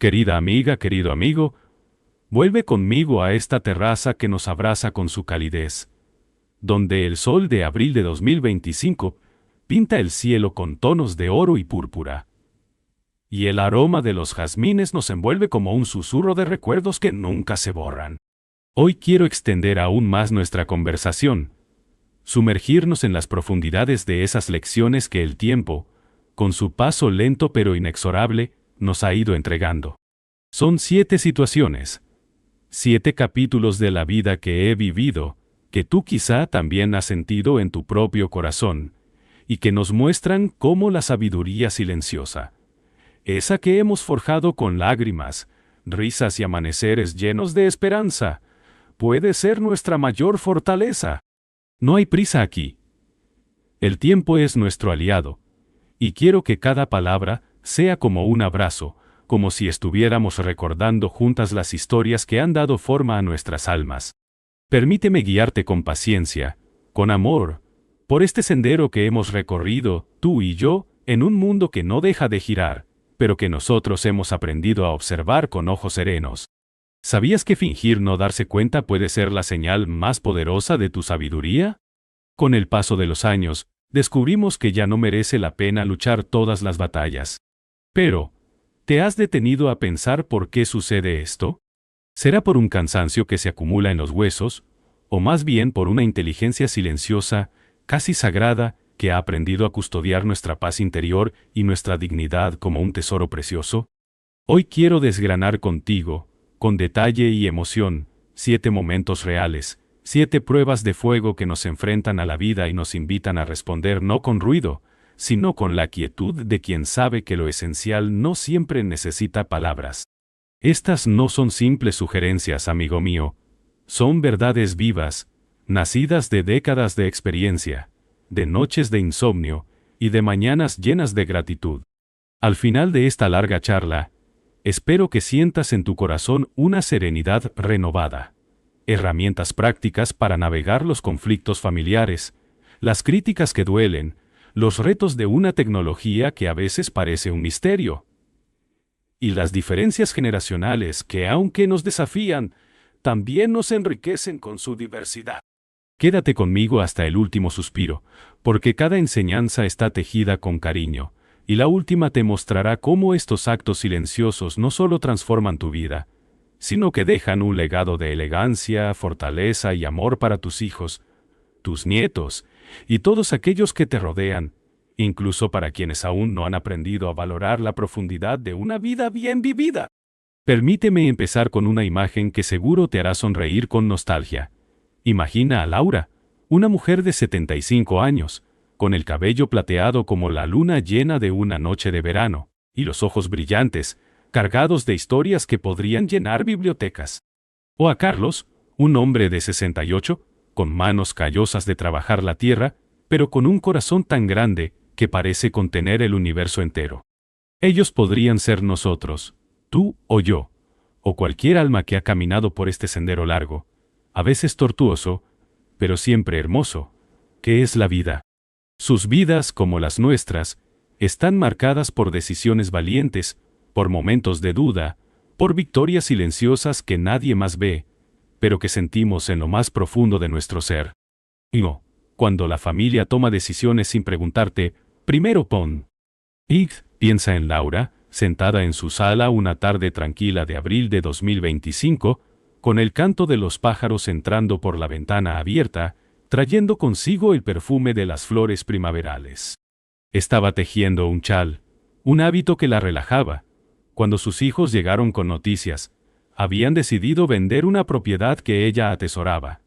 Querida amiga, querido amigo, vuelve conmigo a esta terraza que nos abraza con su calidez, donde el sol de abril de 2025 pinta el cielo con tonos de oro y púrpura. Y el aroma de los jazmines nos envuelve como un susurro de recuerdos que nunca se borran. Hoy quiero extender aún más nuestra conversación, sumergirnos en las profundidades de esas lecciones que el tiempo, con su paso lento pero inexorable, nos ha ido entregando. Son 7 situaciones, 7 capítulos de la vida que he vivido, que tú quizá también has sentido en tu propio corazón, y que nos muestran cómo la sabiduría silenciosa, esa que hemos forjado con lágrimas, risas y amaneceres llenos de esperanza, puede ser nuestra mayor fortaleza. No hay prisa aquí. El tiempo es nuestro aliado, y quiero que cada palabra sea como un abrazo, como si estuviéramos recordando juntas las historias que han dado forma a nuestras almas. Permíteme guiarte con paciencia, con amor, por este sendero que hemos recorrido, tú y yo, en un mundo que no deja de girar, pero que nosotros hemos aprendido a observar con ojos serenos. ¿Sabías que fingir no darse cuenta puede ser la señal más poderosa de tu sabiduría? Con el paso de los años, descubrimos que ya no merece la pena luchar todas las batallas. Pero, ¿te has detenido a pensar por qué sucede esto? ¿Será por un cansancio que se acumula en los huesos, o más bien por una inteligencia silenciosa, casi sagrada, que ha aprendido a custodiar nuestra paz interior y nuestra dignidad como un tesoro precioso? Hoy quiero desgranar contigo, con detalle y emoción, 7 momentos reales, 7 pruebas de fuego que nos enfrentan a la vida y nos invitan a responder no con ruido, sino con la quietud de quien sabe que lo esencial no siempre necesita palabras. Estas no son simples sugerencias, amigo mío, son verdades vivas, nacidas de décadas de experiencia, de noches de insomnio y de mañanas llenas de gratitud. Al final de esta larga charla, espero que sientas en tu corazón una serenidad renovada, herramientas prácticas para navegar los conflictos familiares, las críticas que duelen, los retos de una tecnología que a veces parece un misterio, y las diferencias generacionales que, aunque nos desafían, también nos enriquecen con su diversidad. Quédate conmigo hasta el último suspiro, porque cada enseñanza está tejida con cariño, y la última te mostrará cómo estos actos silenciosos no solo transforman tu vida, sino que dejan un legado de elegancia, fortaleza y amor para tus hijos, tus nietos, y todos aquellos que te rodean, incluso para quienes aún no han aprendido a valorar la profundidad de una vida bien vivida. Permíteme empezar con una imagen que seguro te hará sonreír con nostalgia. Imagina a Laura, una mujer de 75 años, con el cabello plateado como la luna llena de una noche de verano, y los ojos brillantes, cargados de historias que podrían llenar bibliotecas. O a Carlos, un hombre de 68, con manos callosas de trabajar la tierra, pero con un corazón tan grande que parece contener el universo entero. Ellos podrían ser nosotros, tú o yo, o cualquier alma que ha caminado por este sendero largo, a veces tortuoso, pero siempre hermoso, que es la vida. Sus vidas, como las nuestras, están marcadas por decisiones valientes, por momentos de duda, por victorias silenciosas que nadie más ve, pero que sentimos en lo más profundo de nuestro ser. Y no, cuando la familia toma decisiones sin preguntarte, primero pon. Y piensa en Laura, sentada en su sala una tarde tranquila de abril de 2025, con el canto de los pájaros entrando por la ventana abierta, trayendo consigo el perfume de las flores primaverales. Estaba tejiendo un chal, un hábito que la relajaba, cuando sus hijos llegaron con noticias. Habían decidido vender una propiedad que ella atesoraba,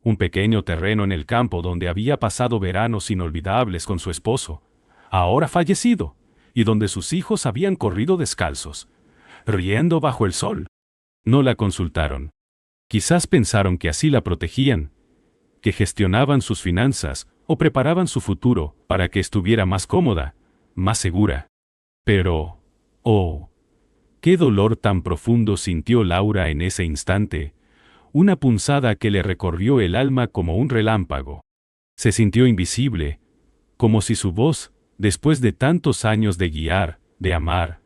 un pequeño terreno en el campo donde había pasado veranos inolvidables con su esposo, ahora fallecido, y donde sus hijos habían corrido descalzos, riendo bajo el sol. No la consultaron. Quizás pensaron que así la protegían, que gestionaban sus finanzas o preparaban su futuro para que estuviera más cómoda, más segura. Pero, oh, qué dolor tan profundo sintió Laura en ese instante, una punzada que le recorrió el alma como un relámpago. Se sintió invisible, como si su voz, después de tantos años de guiar, de amar,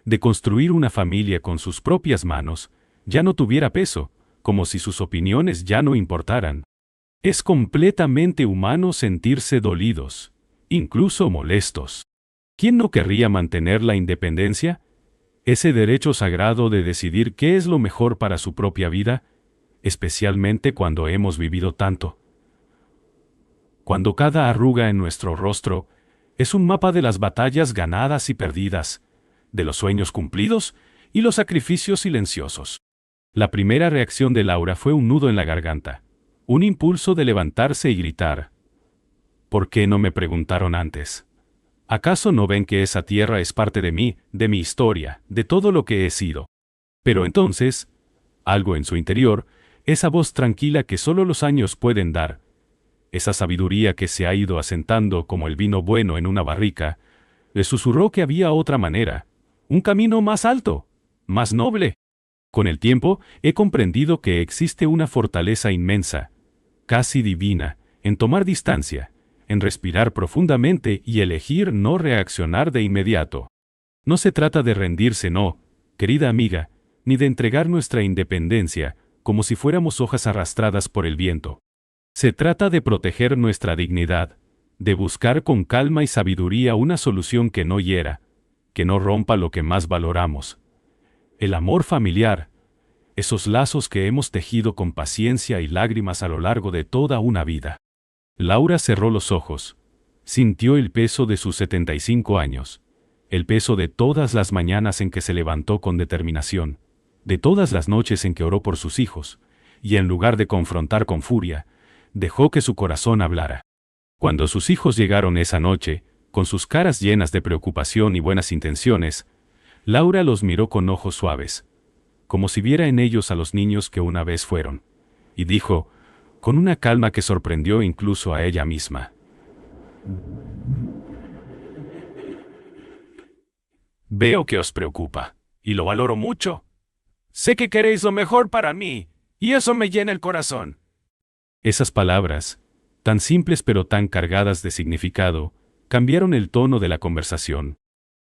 de construir una familia con sus propias manos, ya no tuviera peso, como si sus opiniones ya no importaran. Es completamente humano sentirse dolidos, incluso molestos. ¿Quién no querría mantener la independencia? Ese derecho sagrado de decidir qué es lo mejor para su propia vida, especialmente cuando hemos vivido tanto. Cuando cada arruga en nuestro rostro es un mapa de las batallas ganadas y perdidas, de los sueños cumplidos y los sacrificios silenciosos. La primera reacción de Laura fue un nudo en la garganta, un impulso de levantarse y gritar. ¿Por qué no me preguntaron antes? ¿Acaso no ven que esa tierra es parte de mí, de mi historia, de todo lo que he sido? Pero entonces, algo en su interior, esa voz tranquila que solo los años pueden dar, esa sabiduría que se ha ido asentando como el vino bueno en una barrica, le susurró que había otra manera, un camino más alto, más noble. Con el tiempo, he comprendido que existe una fortaleza inmensa, casi divina, en tomar distancia, en respirar profundamente y elegir no reaccionar de inmediato. No se trata de rendirse, no, querida amiga, ni de entregar nuestra independencia, como si fuéramos hojas arrastradas por el viento. Se trata de proteger nuestra dignidad, de buscar con calma y sabiduría una solución que no hiera, que no rompa lo que más valoramos. El amor familiar, esos lazos que hemos tejido con paciencia y lágrimas a lo largo de toda una vida. Laura cerró los ojos, sintió el peso de sus 75 años, el peso de todas las mañanas en que se levantó con determinación, de todas las noches en que oró por sus hijos, y en lugar de confrontar con furia, dejó que su corazón hablara. Cuando sus hijos llegaron esa noche, con sus caras llenas de preocupación y buenas intenciones, Laura los miró con ojos suaves, como si viera en ellos a los niños que una vez fueron, y dijo, con una calma que sorprendió incluso a ella misma: Veo que os preocupa, y lo valoro mucho. Sé que queréis lo mejor para mí, y eso me llena el corazón. Esas palabras, tan simples pero tan cargadas de significado, cambiaron el tono de la conversación.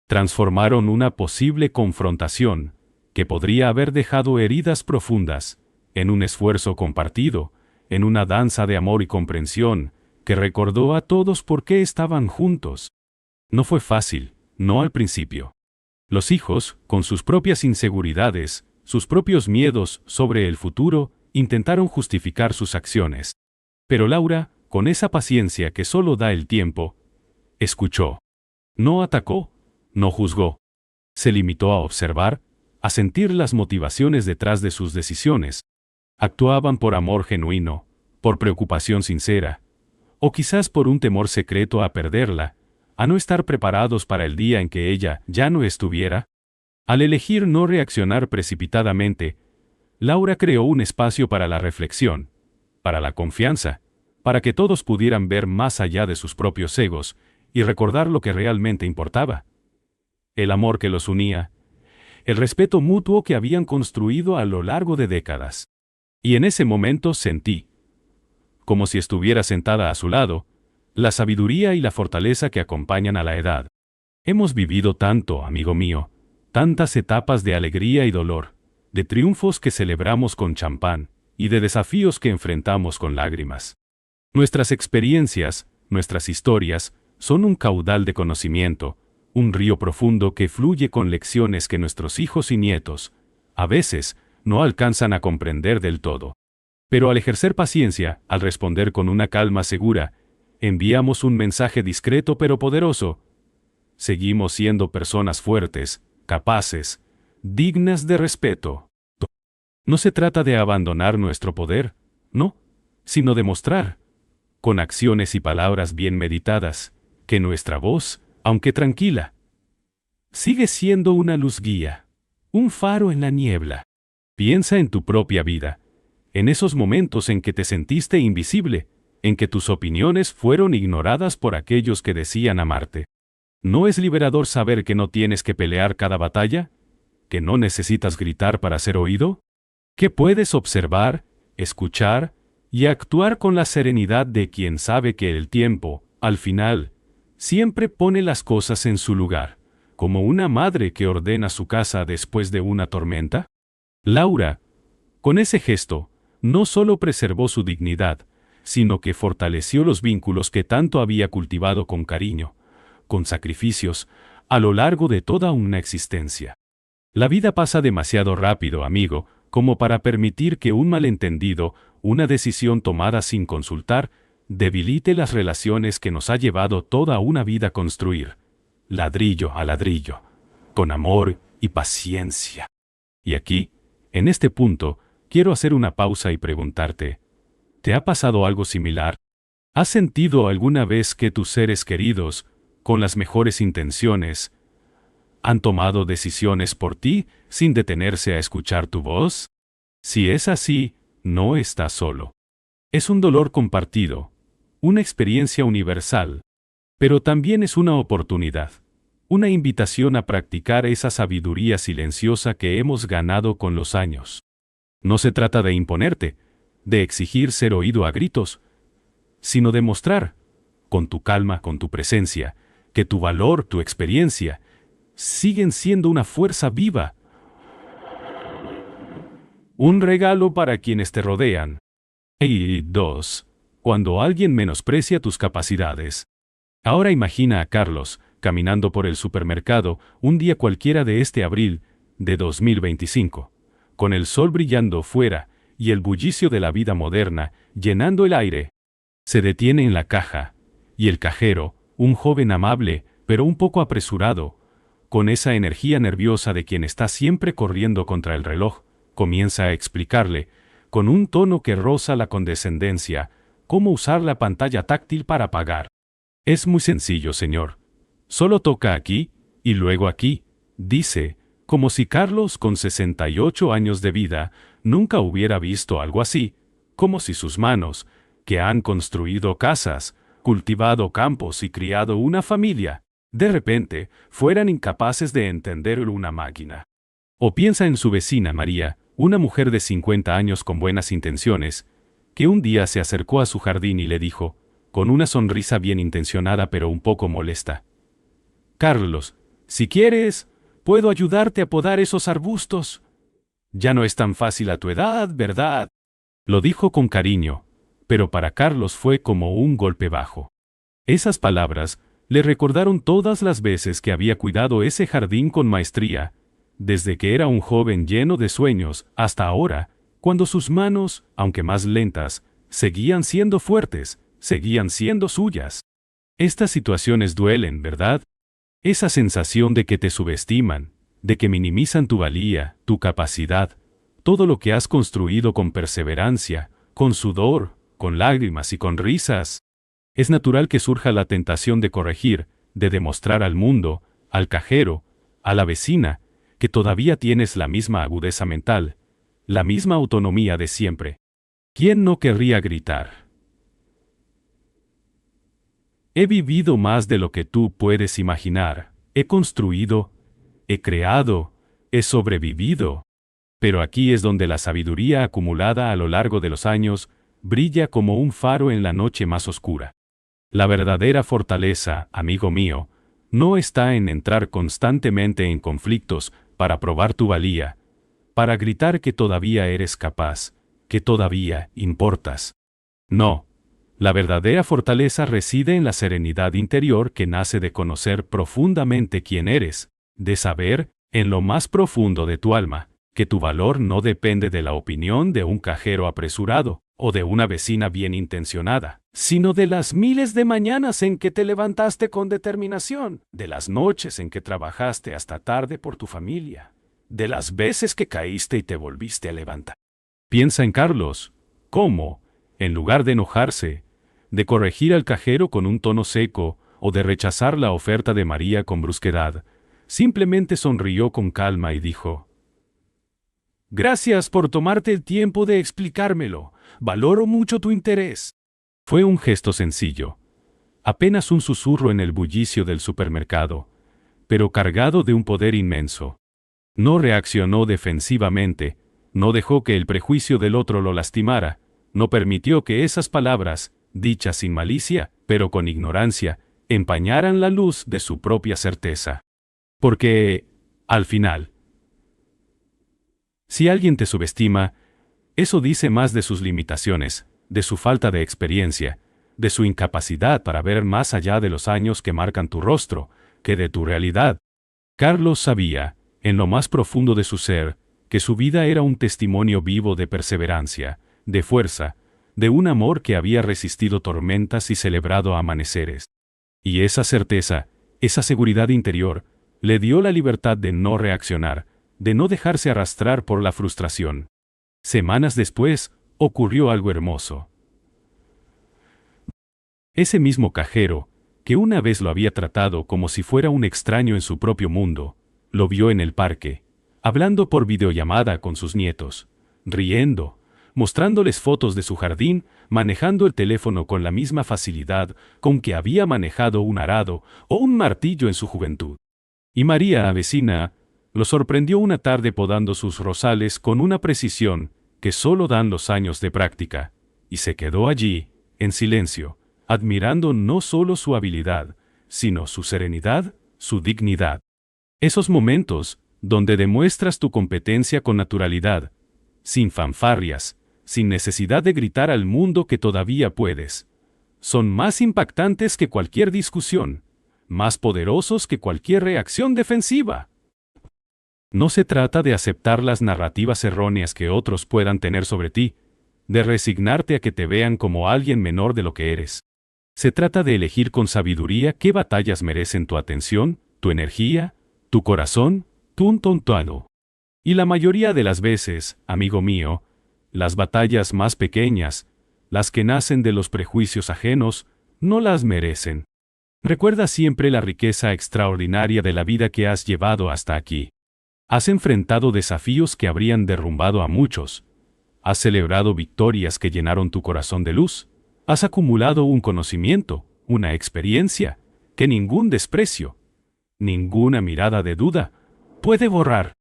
Transformaron una posible confrontación, que podría haber dejado heridas profundas, en un esfuerzo compartido, en una danza de amor y comprensión, que recordó a todos por qué estaban juntos. No fue fácil, no al principio. Los hijos, con sus propias inseguridades, sus propios miedos sobre el futuro, intentaron justificar sus acciones. Pero Laura, con esa paciencia que solo da el tiempo, escuchó. No atacó, no juzgó. Se limitó a observar, a sentir las motivaciones detrás de sus decisiones. Actuaban por amor genuino, por preocupación sincera, o quizás por un temor secreto a perderla, a no estar preparados para el día en que ella ya no estuviera. Al elegir no reaccionar precipitadamente, Laura creó un espacio para la reflexión, para la confianza, para que todos pudieran ver más allá de sus propios egos y recordar lo que realmente importaba. El amor que los unía, el respeto mutuo que habían construido a lo largo de décadas. Y en ese momento sentí, como si estuviera sentada a su lado, la sabiduría y la fortaleza que acompañan a la edad. Hemos vivido tanto, amigo mío, tantas etapas de alegría y dolor, de triunfos que celebramos con champán, y de desafíos que enfrentamos con lágrimas. Nuestras experiencias, nuestras historias, son un caudal de conocimiento, un río profundo que fluye con lecciones que nuestros hijos y nietos, a veces, no alcanzan a comprender del todo. Pero al ejercer paciencia, al responder con una calma segura, enviamos un mensaje discreto pero poderoso. Seguimos siendo personas fuertes, capaces, dignas de respeto. No se trata de abandonar nuestro poder, no, sino de mostrar, con acciones y palabras bien meditadas, que nuestra voz, aunque tranquila, sigue siendo una luz guía, un faro en la niebla. Piensa en tu propia vida, en esos momentos en que te sentiste invisible, en que tus opiniones fueron ignoradas por aquellos que decían amarte. ¿No es liberador saber que no tienes que pelear cada batalla? ¿Que no necesitas gritar para ser oído? ¿Que puedes observar, escuchar y actuar con la serenidad de quien sabe que el tiempo, al final, siempre pone las cosas en su lugar, como una madre que ordena su casa después de una tormenta? Laura, con ese gesto, no solo preservó su dignidad, sino que fortaleció los vínculos que tanto había cultivado con cariño, con sacrificios, a lo largo de toda una existencia. La vida pasa demasiado rápido, amigo, como para permitir que un malentendido, una decisión tomada sin consultar, debilite las relaciones que nos ha llevado toda una vida a construir, ladrillo a ladrillo, con amor y paciencia. Y aquí, en este punto, quiero hacer una pausa y preguntarte, ¿te ha pasado algo similar? ¿Has sentido alguna vez que tus seres queridos, con las mejores intenciones, han tomado decisiones por ti sin detenerse a escuchar tu voz? Si es así, no estás solo. Es un dolor compartido, una experiencia universal, pero también es una oportunidad, una invitación a practicar esa sabiduría silenciosa que hemos ganado con los años. No se trata de imponerte, de exigir ser oído a gritos, sino de mostrar, con tu calma, con tu presencia, que tu valor, tu experiencia, siguen siendo una fuerza viva. Un regalo para quienes te rodean. Y 2. Cuando alguien menosprecia tus capacidades. Ahora imagina a Carlos, caminando por el supermercado, un día cualquiera de este abril de 2025, con el sol brillando fuera y el bullicio de la vida moderna llenando el aire. Se detiene en la caja, y el cajero, un joven amable, pero un poco apresurado, con esa energía nerviosa de quien está siempre corriendo contra el reloj, comienza a explicarle, con un tono que roza la condescendencia, cómo usar la pantalla táctil para pagar. Es muy sencillo, señor. Solo toca aquí, y luego aquí, dice, como si Carlos, con 68 años de vida, nunca hubiera visto algo así, como si sus manos, que han construido casas, cultivado campos y criado una familia, de repente, fueran incapaces de entender una máquina. O piensa en su vecina María, una mujer de 50 años con buenas intenciones, que un día se acercó a su jardín y le dijo, con una sonrisa bien intencionada pero un poco molesta: Carlos, si quieres, puedo ayudarte a podar esos arbustos. Ya no es tan fácil a tu edad, ¿verdad? Lo dijo con cariño, pero para Carlos fue como un golpe bajo. Esas palabras le recordaron todas las veces que había cuidado ese jardín con maestría, desde que era un joven lleno de sueños hasta ahora, cuando sus manos, aunque más lentas, seguían siendo fuertes, seguían siendo suyas. Estas situaciones duelen, ¿verdad? Esa sensación de que te subestiman, de que minimizan tu valía, tu capacidad, todo lo que has construido con perseverancia, con sudor, con lágrimas y con risas. Es natural que surja la tentación de corregir, de demostrar al mundo, al cajero, a la vecina, que todavía tienes la misma agudeza mental, la misma autonomía de siempre. ¿Quién no querría gritar? He vivido más de lo que tú puedes imaginar, he construido, he creado, he sobrevivido. Pero aquí es donde la sabiduría acumulada a lo largo de los años brilla como un faro en la noche más oscura. La verdadera fortaleza, amigo mío, no está en entrar constantemente en conflictos para probar tu valía, para gritar que todavía eres capaz, que todavía importas. No, la verdadera fortaleza reside en la serenidad interior que nace de conocer profundamente quién eres, de saber, en lo más profundo de tu alma, que tu valor no depende de la opinión de un cajero apresurado o de una vecina bien intencionada, sino de las miles de mañanas en que te levantaste con determinación, de las noches en que trabajaste hasta tarde por tu familia, de las veces que caíste y te volviste a levantar. Piensa en Carlos, cómo, en lugar de enojarse, de corregir al cajero con un tono seco o de rechazar la oferta de María con brusquedad, simplemente sonrió con calma y dijo: Gracias por tomarte el tiempo de explicármelo. Valoro mucho tu interés. Fue un gesto sencillo, apenas un susurro en el bullicio del supermercado, pero cargado de un poder inmenso. No reaccionó defensivamente, no dejó que el prejuicio del otro lo lastimara, no permitió que esas palabras, dichas sin malicia, pero con ignorancia, empañaran la luz de su propia certeza. Porque, al final, si alguien te subestima, eso dice más de sus limitaciones, de su falta de experiencia, de su incapacidad para ver más allá de los años que marcan tu rostro, que de tu realidad. Carlos sabía, en lo más profundo de su ser, que su vida era un testimonio vivo de perseverancia, de fuerza, de un amor que había resistido tormentas y celebrado amaneceres. Y esa certeza, esa seguridad interior, le dio la libertad de no reaccionar, de no dejarse arrastrar por la frustración. Semanas después, ocurrió algo hermoso. Ese mismo cajero, que una vez lo había tratado como si fuera un extraño en su propio mundo, lo vio en el parque, hablando por videollamada con sus nietos, riendo, mostrándoles fotos de su jardín, manejando el teléfono con la misma facilidad con que había manejado un arado o un martillo en su juventud. Y María, la vecina, lo sorprendió una tarde podando sus rosales con una precisión que solo dan los años de práctica, y se quedó allí, en silencio, admirando no solo su habilidad, sino su serenidad, su dignidad. Esos momentos, donde demuestras tu competencia con naturalidad, sin fanfarrias, sin necesidad de gritar al mundo que todavía puedes, son más impactantes que cualquier discusión, más poderosos que cualquier reacción defensiva. No se trata de aceptar las narrativas erróneas que otros puedan tener sobre ti, de resignarte a que te vean como alguien menor de lo que eres. Se trata de elegir con sabiduría qué batallas merecen tu atención, tu energía, tu corazón, tu tontado. Y la mayoría de las veces, amigo mío, las batallas más pequeñas, las que nacen de los prejuicios ajenos, no las merecen. Recuerda siempre la riqueza extraordinaria de la vida que has llevado hasta aquí. Has enfrentado desafíos que habrían derrumbado a muchos. Has celebrado victorias que llenaron tu corazón de luz. Has acumulado un conocimiento, una experiencia, que ningún desprecio, ninguna mirada de duda puede borrar.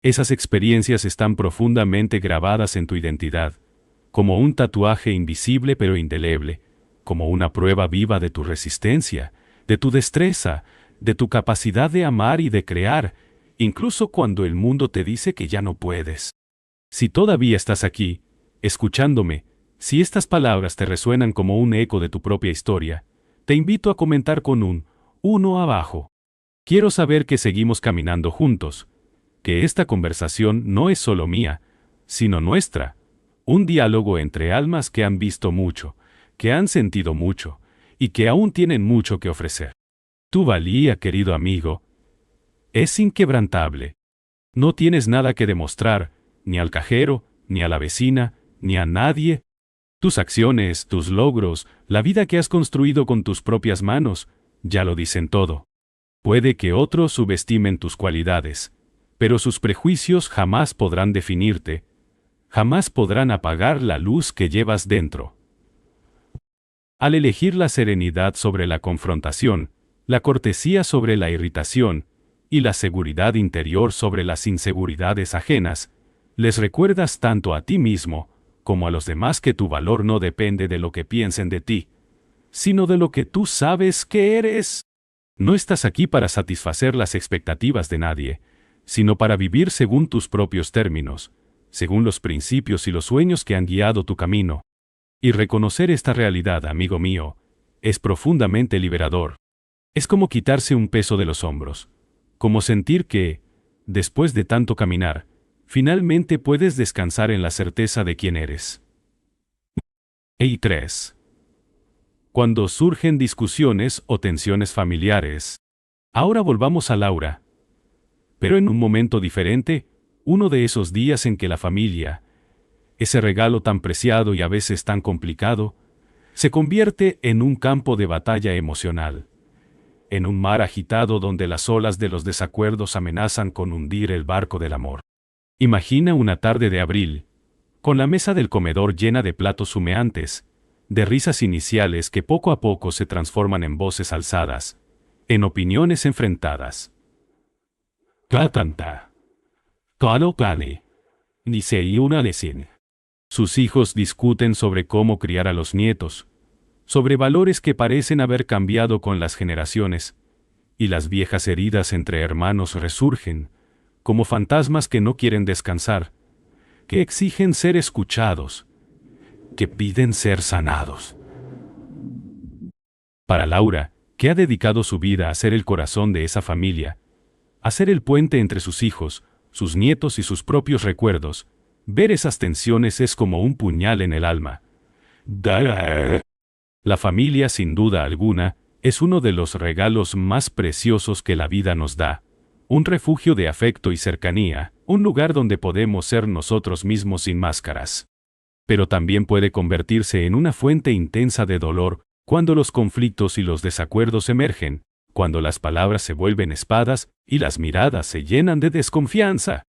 Esas experiencias están profundamente grabadas en tu identidad, como un tatuaje invisible pero indeleble, como una prueba viva de tu resistencia, de tu destreza, de tu capacidad de amar y de crear, incluso cuando el mundo te dice que ya no puedes. Si todavía estás aquí, escuchándome, si estas palabras te resuenan como un eco de tu propia historia, te invito a comentar con un 1 abajo. Quiero saber que seguimos caminando juntos, que esta conversación no es solo mía, sino nuestra, un diálogo entre almas que han visto mucho, que han sentido mucho, y que aún tienen mucho que ofrecer. Tu valía, querido amigo, es inquebrantable. No tienes nada que demostrar, ni al cajero, ni a la vecina, ni a nadie. Tus acciones, tus logros, la vida que has construido con tus propias manos, ya lo dicen todo. Puede que otros subestimen tus cualidades, pero sus prejuicios jamás podrán definirte, jamás podrán apagar la luz que llevas dentro. Al elegir la serenidad sobre la confrontación, la cortesía sobre la irritación, y la seguridad interior sobre las inseguridades ajenas, les recuerdas tanto a ti mismo, como a los demás que tu valor no depende de lo que piensen de ti, sino de lo que tú sabes que eres. No estás aquí para satisfacer las expectativas de nadie, sino para vivir según tus propios términos, según los principios y los sueños que han guiado tu camino. Y reconocer esta realidad, amigo mío, es profundamente liberador. Es como quitarse un peso de los hombros, como sentir que, después de tanto caminar, finalmente puedes descansar en la certeza de quién eres. Y 3. Cuando surgen discusiones o tensiones familiares. Ahora volvamos a Laura. Pero en un momento diferente, uno de esos días en que la familia, ese regalo tan preciado y a veces tan complicado, se convierte en un campo de batalla emocional, en un mar agitado donde las olas de los desacuerdos amenazan con hundir el barco del amor. Imagina una tarde de abril, con la mesa del comedor llena de platos humeantes, de risas iniciales que poco a poco se transforman en voces alzadas, en opiniones enfrentadas. Clatanta. Claro, plane. Ni se una decir. Sus hijos discuten sobre cómo criar a los nietos, sobre valores que parecen haber cambiado con las generaciones, y las viejas heridas entre hermanos resurgen, como fantasmas que no quieren descansar, que exigen ser escuchados, que piden ser sanados. Para Laura, que ha dedicado su vida a ser el corazón de esa familia, a ser el puente entre sus hijos, sus nietos y sus propios recuerdos, ver esas tensiones es como un puñal en el alma. La familia, sin duda alguna, es uno de los regalos más preciosos que la vida nos da. Un refugio de afecto y cercanía, un lugar donde podemos ser nosotros mismos sin máscaras. Pero también puede convertirse en una fuente intensa de dolor cuando los conflictos y los desacuerdos emergen, cuando las palabras se vuelven espadas y las miradas se llenan de desconfianza.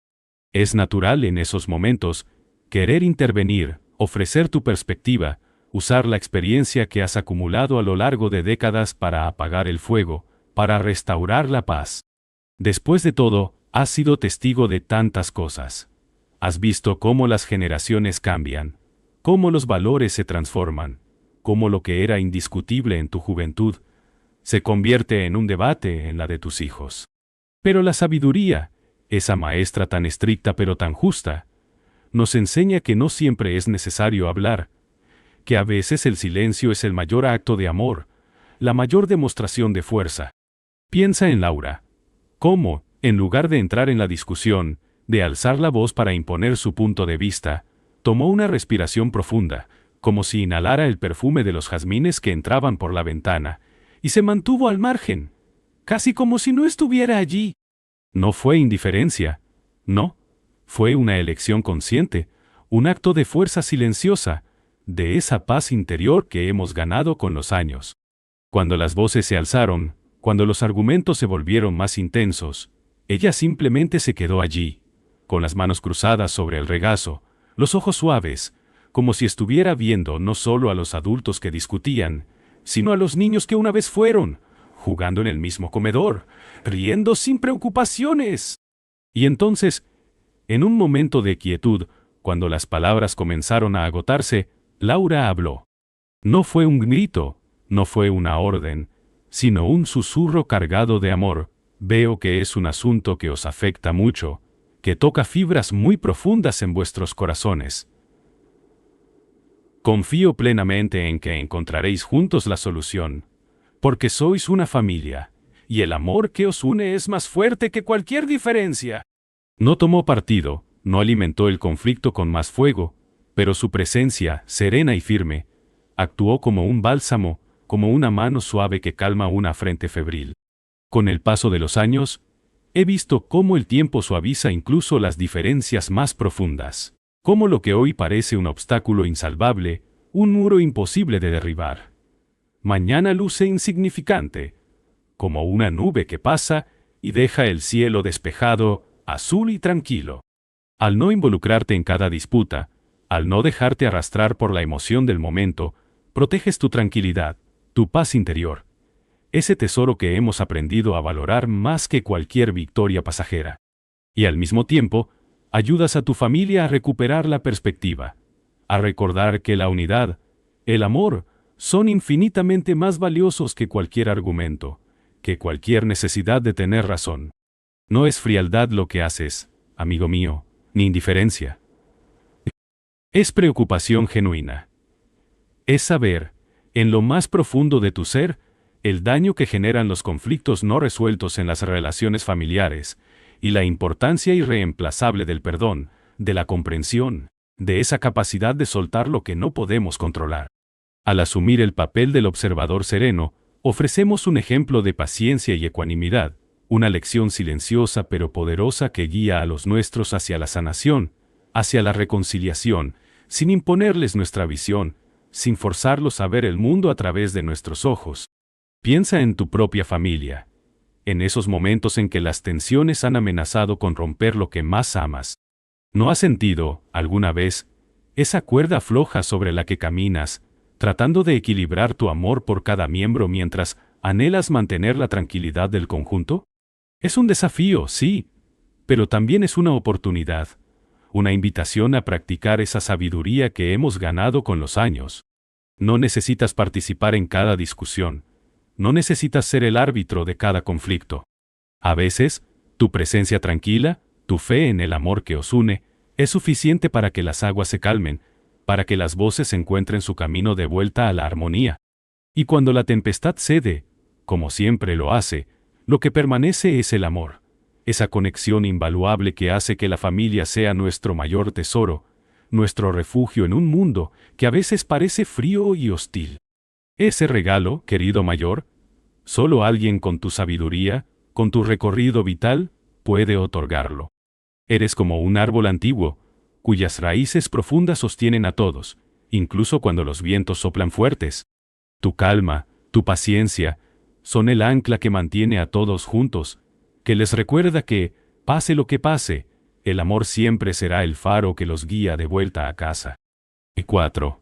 Es natural en esos momentos querer intervenir, ofrecer tu perspectiva, usar la experiencia que has acumulado a lo largo de décadas para apagar el fuego, para restaurar la paz. Después de todo, has sido testigo de tantas cosas. Has visto cómo las generaciones cambian, cómo los valores se transforman, cómo lo que era indiscutible en tu juventud se convierte en un debate en la de tus hijos. Pero la sabiduría, esa maestra tan estricta pero tan justa, nos enseña que no siempre es necesario hablar, que a veces el silencio es el mayor acto de amor, la mayor demostración de fuerza. Piensa en Laura. Cómo, en lugar de entrar en la discusión, de alzar la voz para imponer su punto de vista, tomó una respiración profunda, como si inhalara el perfume de los jazmines que entraban por la ventana, y se mantuvo al margen, casi como si no estuviera allí. No fue indiferencia, no, fue una elección consciente, un acto de fuerza silenciosa, de esa paz interior que hemos ganado con los años. Cuando las voces se alzaron, cuando los argumentos se volvieron más intensos, ella simplemente se quedó allí, con las manos cruzadas sobre el regazo, los ojos suaves, como si estuviera viendo no solo a los adultos que discutían, sino a los niños que una vez fueron, jugando en el mismo comedor, riendo sin preocupaciones. Y entonces, en un momento de quietud, cuando las palabras comenzaron a agotarse, Laura habló. No fue un grito, no fue una orden, sino un susurro cargado de amor. Veo que es un asunto que os afecta mucho, que toca fibras muy profundas en vuestros corazones. Confío plenamente en que encontraréis juntos la solución, porque sois una familia, y el amor que os une es más fuerte que cualquier diferencia. No tomó partido, no alimentó el conflicto con más fuego, pero su presencia, serena y firme, actuó como un bálsamo, como una mano suave que calma una frente febril. Con el paso de los años, he visto cómo el tiempo suaviza incluso las diferencias más profundas, cómo lo que hoy parece un obstáculo insalvable, un muro imposible de derribar, mañana luce insignificante, como una nube que pasa y deja el cielo despejado, azul y tranquilo. Al no involucrarte en cada disputa, al no dejarte arrastrar por la emoción del momento, proteges tu tranquilidad, tu paz interior, ese tesoro que hemos aprendido a valorar más que cualquier victoria pasajera. Y al mismo tiempo, ayudas a tu familia a recuperar la perspectiva, a recordar que la unidad, el amor, son infinitamente más valiosos que cualquier argumento, que cualquier necesidad de tener razón. No es frialdad lo que haces, amigo mío, ni indiferencia. Es preocupación genuina. Es saber, en lo más profundo de tu ser, el daño que generan los conflictos no resueltos en las relaciones familiares, y la importancia irreemplazable del perdón, de la comprensión, de esa capacidad de soltar lo que no podemos controlar. Al asumir el papel del observador sereno, ofrecemos un ejemplo de paciencia y ecuanimidad, una lección silenciosa pero poderosa que guía a los nuestros hacia la sanación, hacia la reconciliación, sin imponerles nuestra visión, sin forzarlos a ver el mundo a través de nuestros ojos. Piensa en tu propia familia, en esos momentos en que las tensiones han amenazado con romper lo que más amas. ¿No has sentido, alguna vez, esa cuerda floja sobre la que caminas, tratando de equilibrar tu amor por cada miembro mientras anhelas mantener la tranquilidad del conjunto? Es un desafío, sí, pero también es una oportunidad, una invitación a practicar esa sabiduría que hemos ganado con los años. No necesitas participar en cada discusión, No necesitas ser el árbitro de cada conflicto. A veces, tu presencia tranquila, tu fe en el amor que os une, es suficiente para que las aguas se calmen, para que las voces encuentren su camino de vuelta a la armonía. Y cuando la tempestad cede, como siempre lo hace, lo que permanece es el amor, esa conexión invaluable que hace que la familia sea nuestro mayor tesoro, nuestro refugio en un mundo que a veces parece frío y hostil. Ese regalo, querido mayor, solo alguien con tu sabiduría, con tu recorrido vital, puede otorgarlo. Eres como un árbol antiguo, cuyas raíces profundas sostienen a todos, incluso cuando los vientos soplan fuertes. Tu calma, tu paciencia, son el ancla que mantiene a todos juntos, que les recuerda que, pase lo que pase, el amor siempre será el faro que los guía de vuelta a casa. Y 4.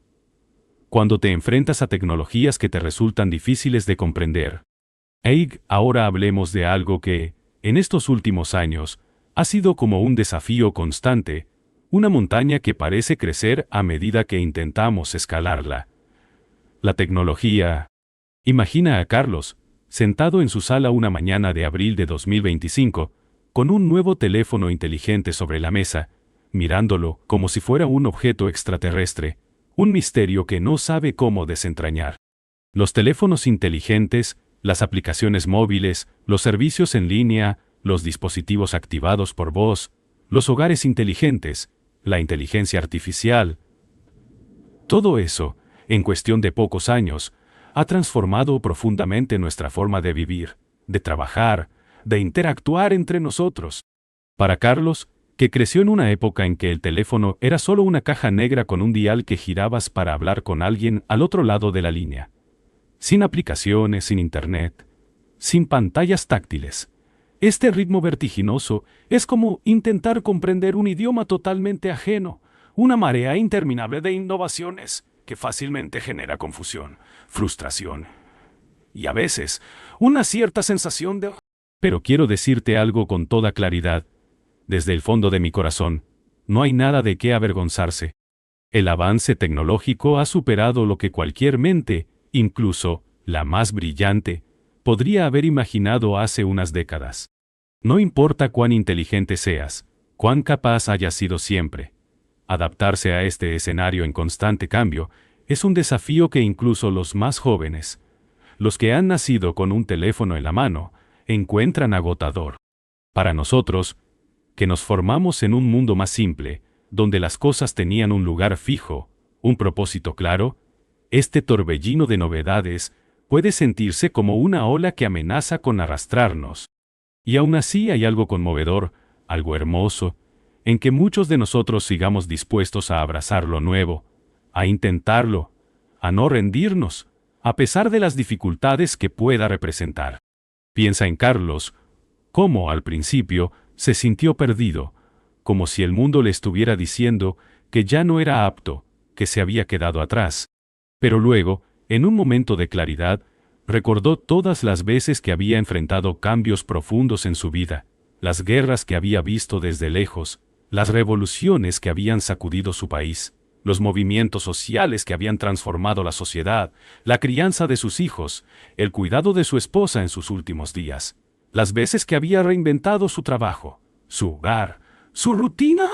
Cuando te enfrentas a tecnologías que te resultan difíciles de comprender. Ahora hablemos de algo que, en estos últimos años, ha sido como un desafío constante, una montaña que parece crecer a medida que intentamos escalarla. La tecnología. Imagina a Carlos, sentado en su sala una mañana de abril de 2025, con un nuevo teléfono inteligente sobre la mesa, mirándolo como si fuera un objeto extraterrestre, un misterio que no sabe cómo desentrañar. Los teléfonos inteligentes, las aplicaciones móviles, los servicios en línea, los dispositivos activados por voz, los hogares inteligentes, la inteligencia artificial. Todo eso, en cuestión de pocos años, ha transformado profundamente nuestra forma de vivir, de trabajar, de interactuar entre nosotros. Para Carlos, que creció en una época en que el teléfono era solo una caja negra con un dial que girabas para hablar con alguien al otro lado de la línea. Sin aplicaciones, sin internet, sin pantallas táctiles. Este ritmo vertiginoso es como intentar comprender un idioma totalmente ajeno, una marea interminable de innovaciones que fácilmente genera confusión, frustración y a veces una cierta sensación de... Pero quiero decirte algo con toda claridad. Desde el fondo de mi corazón, no hay nada de qué avergonzarse. El avance tecnológico ha superado lo que cualquier mente, incluso la más brillante, podría haber imaginado hace unas décadas. No importa cuán inteligente seas, cuán capaz hayas sido siempre. Adaptarse a este escenario en constante cambio es un desafío que incluso los más jóvenes, los que han nacido con un teléfono en la mano, encuentran agotador. Para nosotros, que nos formamos en un mundo más simple, donde las cosas tenían un lugar fijo, un propósito claro, este torbellino de novedades puede sentirse como una ola que amenaza con arrastrarnos. Y aún así hay algo conmovedor, algo hermoso, en que muchos de nosotros sigamos dispuestos a abrazar lo nuevo, a intentarlo, a no rendirnos, a pesar de las dificultades que pueda representar. Piensa en Carlos, cómo al principio se sintió perdido, como si el mundo le estuviera diciendo que ya no era apto, que se había quedado atrás. Pero luego, en un momento de claridad, recordó todas las veces que había enfrentado cambios profundos en su vida, las guerras que había visto desde lejos, las revoluciones que habían sacudido su país, los movimientos sociales que habían transformado la sociedad, la crianza de sus hijos, el cuidado de su esposa en sus últimos días, las veces que había reinventado su trabajo, su hogar, su rutina.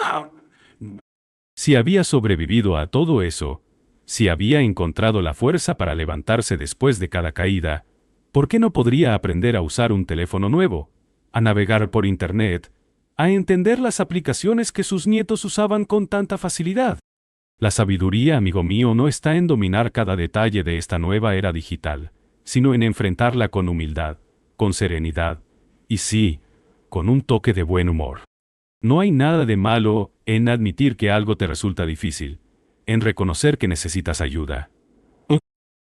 Si había sobrevivido a todo eso, si había encontrado la fuerza para levantarse después de cada caída, ¿por qué no podría aprender a usar un teléfono nuevo, a navegar por Internet, a entender las aplicaciones que sus nietos usaban con tanta facilidad? La sabiduría, amigo mío, no está en dominar cada detalle de esta nueva era digital, sino en enfrentarla con humildad, con serenidad, y sí, con un toque de buen humor. No hay nada de malo en admitir que algo te resulta difícil, en reconocer que necesitas ayuda.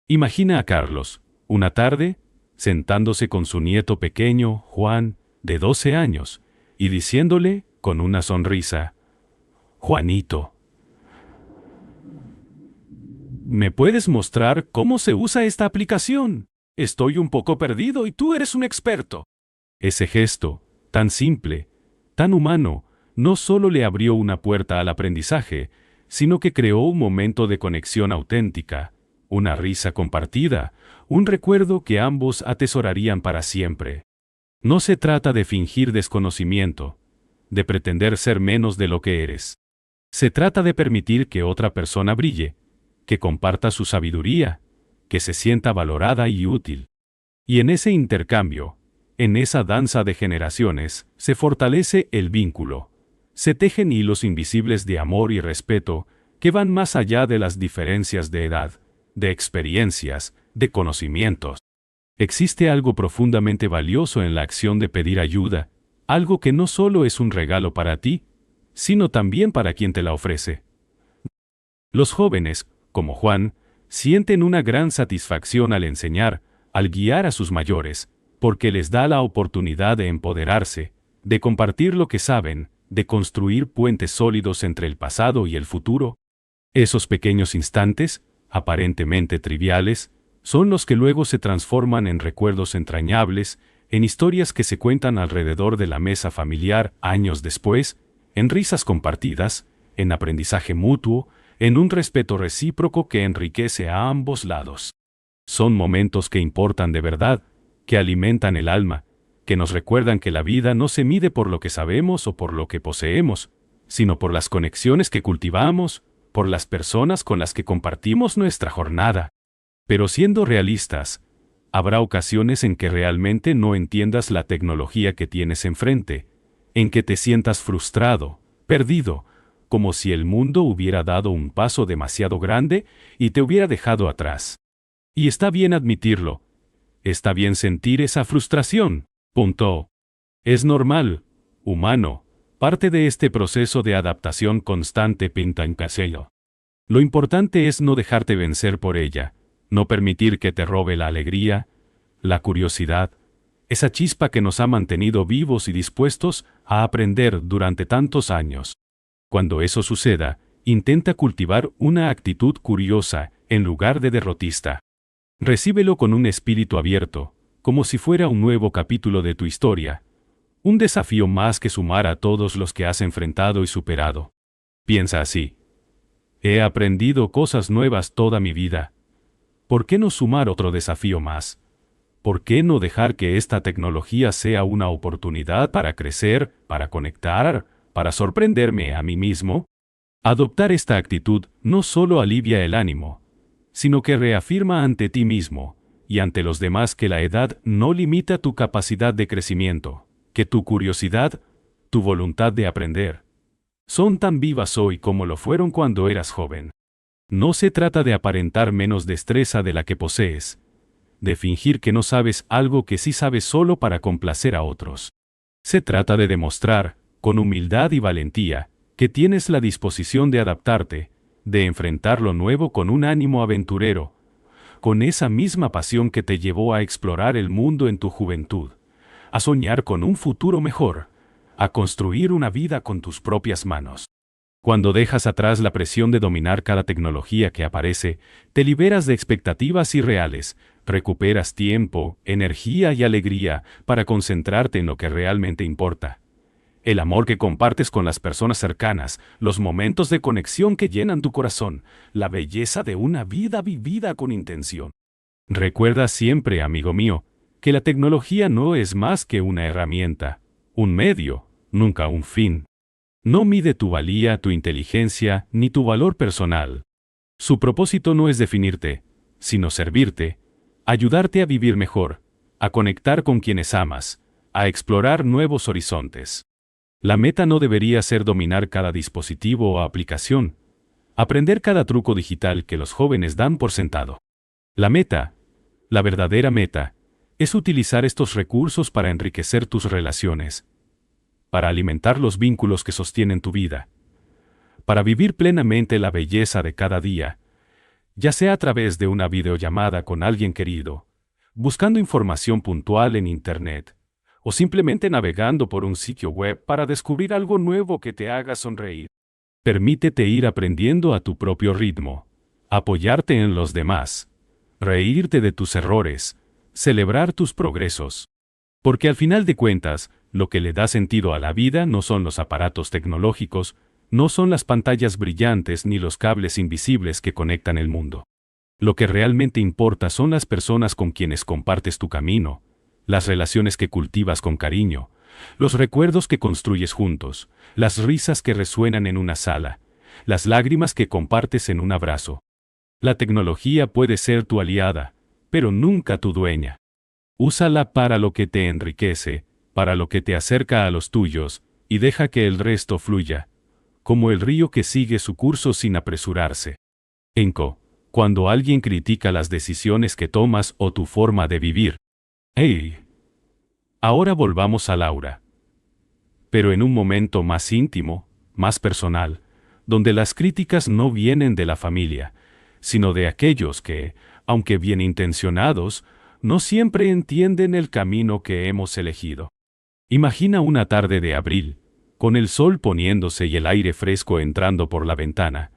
Imagina a Carlos, una tarde, sentándose con su nieto pequeño, Juan, de 12 años, y diciéndole, con una sonrisa, «Juanito, ¿me puedes mostrar cómo se usa esta aplicación? Estoy un poco perdido y tú eres un experto». Ese gesto, tan simple, tan humano, no solo le abrió una puerta al aprendizaje, sino que creó un momento de conexión auténtica, una risa compartida, Un recuerdo que ambos atesorarían para siempre. No se trata de fingir desconocimiento, de pretender ser menos de lo que eres. Se trata de permitir que otra persona brille, que comparta su sabiduría, que se sienta valorada y útil. Y en ese intercambio, en esa danza de generaciones, se fortalece el vínculo. Se tejen hilos invisibles de amor y respeto que van más allá de las diferencias de edad, de experiencias, de conocimientos. Existe algo profundamente valioso en la acción de pedir ayuda, algo que no solo es un regalo para ti, sino también para quien te la ofrece. Los jóvenes, como Juan, sienten una gran satisfacción al enseñar, al guiar a sus mayores, porque les da la oportunidad de empoderarse, de compartir lo que saben, de construir puentes sólidos entre el pasado y el futuro. Esos pequeños instantes, aparentemente triviales, son los que luego se transforman en recuerdos entrañables, en historias que se cuentan alrededor de la mesa familiar años después, en risas compartidas, en aprendizaje mutuo, en un respeto recíproco que enriquece a ambos lados. Son momentos que importan de verdad, que alimentan el alma, que nos recuerdan que la vida no se mide por lo que sabemos o por lo que poseemos, sino por las conexiones que cultivamos, por las personas con las que compartimos nuestra jornada. Pero siendo realistas, habrá ocasiones en que realmente no entiendas la tecnología que tienes enfrente, en que te sientas frustrado, perdido, como si el mundo hubiera dado un paso demasiado grande y te hubiera dejado atrás. Y está bien admitirlo. Está bien sentir esa frustración. Punto. Es normal, humano, parte de este proceso de adaptación constante pinta en casero. Lo importante es no dejarte vencer por ella, no permitir que te robe la alegría, la curiosidad, esa chispa que nos ha mantenido vivos y dispuestos a aprender durante tantos años. Cuando eso suceda, intenta cultivar una actitud curiosa en lugar de derrotista. Recíbelo con un espíritu abierto, como si fuera un nuevo capítulo de tu historia, un desafío más que sumar a todos los que has enfrentado y superado. Piensa así. He aprendido cosas nuevas toda mi vida. ¿Por qué no sumar otro desafío más? ¿Por qué no dejar que esta tecnología sea una oportunidad para crecer, para conectar, para sorprenderme a mí mismo? Adoptar esta actitud no solo alivia el ánimo, sino que reafirma ante ti mismo y ante los demás que la edad no limita tu capacidad de crecimiento, que tu curiosidad, tu voluntad de aprender, son tan vivas hoy como lo fueron cuando eras joven. No se trata de aparentar menos destreza de la que posees, de fingir que no sabes algo que sí sabes solo para complacer a otros. Se trata de demostrar, con humildad y valentía, que tienes la disposición de adaptarte, de enfrentar lo nuevo con un ánimo aventurero, con esa misma pasión que te llevó a explorar el mundo en tu juventud, a soñar con un futuro mejor, a construir una vida con tus propias manos. Cuando dejas atrás la presión de dominar cada tecnología que aparece, te liberas de expectativas irreales, recuperas tiempo, energía y alegría para concentrarte en lo que realmente importa. El amor que compartes con las personas cercanas, los momentos de conexión que llenan tu corazón, la belleza de una vida vivida con intención. Recuerda siempre, amigo mío, que la tecnología no es más que una herramienta, un medio, nunca un fin. No mide tu valía, tu inteligencia, ni tu valor personal. Su propósito no es definirte, sino servirte, ayudarte a vivir mejor, a conectar con quienes amas, a explorar nuevos horizontes. La meta no debería ser dominar cada dispositivo o aplicación, aprender cada truco digital que los jóvenes dan por sentado. La meta, la verdadera meta, es utilizar estos recursos para enriquecer tus relaciones, para alimentar los vínculos que sostienen tu vida, para vivir plenamente la belleza de cada día, ya sea a través de una videollamada con alguien querido, buscando información puntual en Internet, o simplemente navegando por un sitio web para descubrir algo nuevo que te haga sonreír. Permítete ir aprendiendo a tu propio ritmo, apoyarte en los demás, reírte de tus errores, celebrar tus progresos. Porque al final de cuentas, lo que le da sentido a la vida no son los aparatos tecnológicos, no son las pantallas brillantes ni los cables invisibles que conectan el mundo. Lo que realmente importa son las personas con quienes compartes tu camino, las relaciones que cultivas con cariño, los recuerdos que construyes juntos, las risas que resuenan en una sala, las lágrimas que compartes en un abrazo. La tecnología puede ser tu aliada, pero nunca tu dueña. Úsala para lo que te enriquece, para lo que te acerca a los tuyos, y deja que el resto fluya, como el río que sigue su curso sin apresurarse. Cuando alguien critica las decisiones que tomas o tu forma de vivir. ¡Hey! Ahora volvamos a Laura. Pero en un momento más íntimo, más personal, donde las críticas no vienen de la familia, sino de aquellos que, aunque bien intencionados, no siempre entienden el camino que hemos elegido. Imagina una tarde de abril, con el sol poniéndose y el aire fresco entrando por la ventana,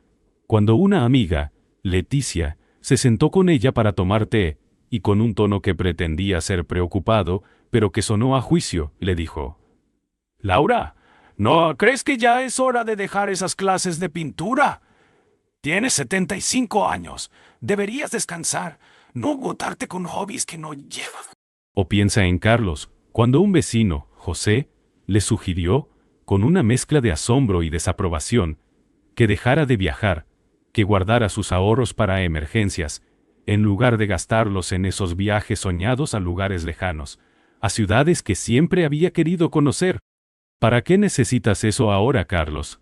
cuando una amiga, Leticia, se sentó con ella para tomar té, y con un tono que pretendía ser preocupado, pero que sonó a juicio, le dijo: «Laura, ¿no crees que ya es hora de dejar esas clases de pintura? Tienes 75 años, deberías descansar, no agotarte con hobbies que no llevas». O piensa en Carlos, cuando un vecino, José, le sugirió, con una mezcla de asombro y desaprobación, que dejara de viajar, que guardara sus ahorros para emergencias, en lugar de gastarlos en esos viajes soñados a lugares lejanos, a ciudades que siempre había querido conocer. «¿Para qué necesitas eso ahora, Carlos?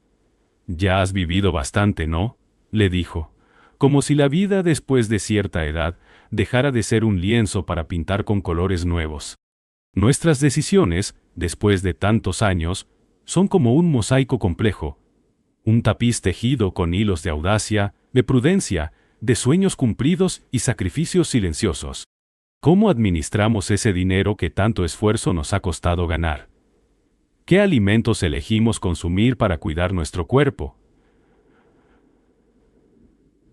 Ya has vivido bastante, ¿no?», le dijo, como si la vida después de cierta edad dejara de ser un lienzo para pintar con colores nuevos. Nuestras decisiones, después de tantos años, son como un mosaico complejo, un tapiz tejido con hilos de audacia, de prudencia, de sueños cumplidos y sacrificios silenciosos. ¿Cómo administramos ese dinero que tanto esfuerzo nos ha costado ganar? ¿Qué alimentos elegimos consumir para cuidar nuestro cuerpo?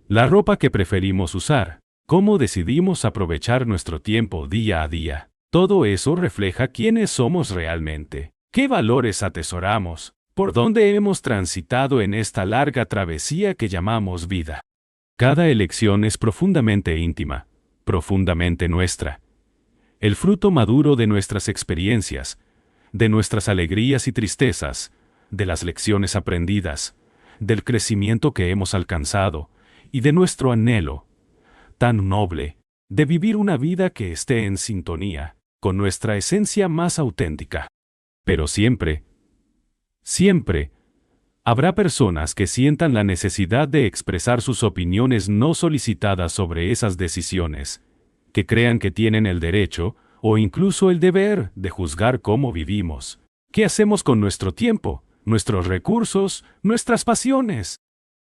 La ropa que preferimos usar. ¿Cómo decidimos aprovechar nuestro tiempo día a día? Todo eso refleja quiénes somos realmente. ¿Qué valores atesoramos? ¿Por dónde hemos transitado en esta larga travesía que llamamos vida? Cada elección es profundamente íntima, profundamente nuestra. El fruto maduro de nuestras experiencias, de nuestras alegrías y tristezas, de las lecciones aprendidas, del crecimiento que hemos alcanzado y de nuestro anhelo, tan noble, de vivir una vida que esté en sintonía con nuestra esencia más auténtica. Pero siempre, habrá personas que sientan la necesidad de expresar sus opiniones no solicitadas sobre esas decisiones, que crean que tienen el derecho, o incluso el deber, de juzgar cómo vivimos, qué hacemos con nuestro tiempo, nuestros recursos, nuestras pasiones.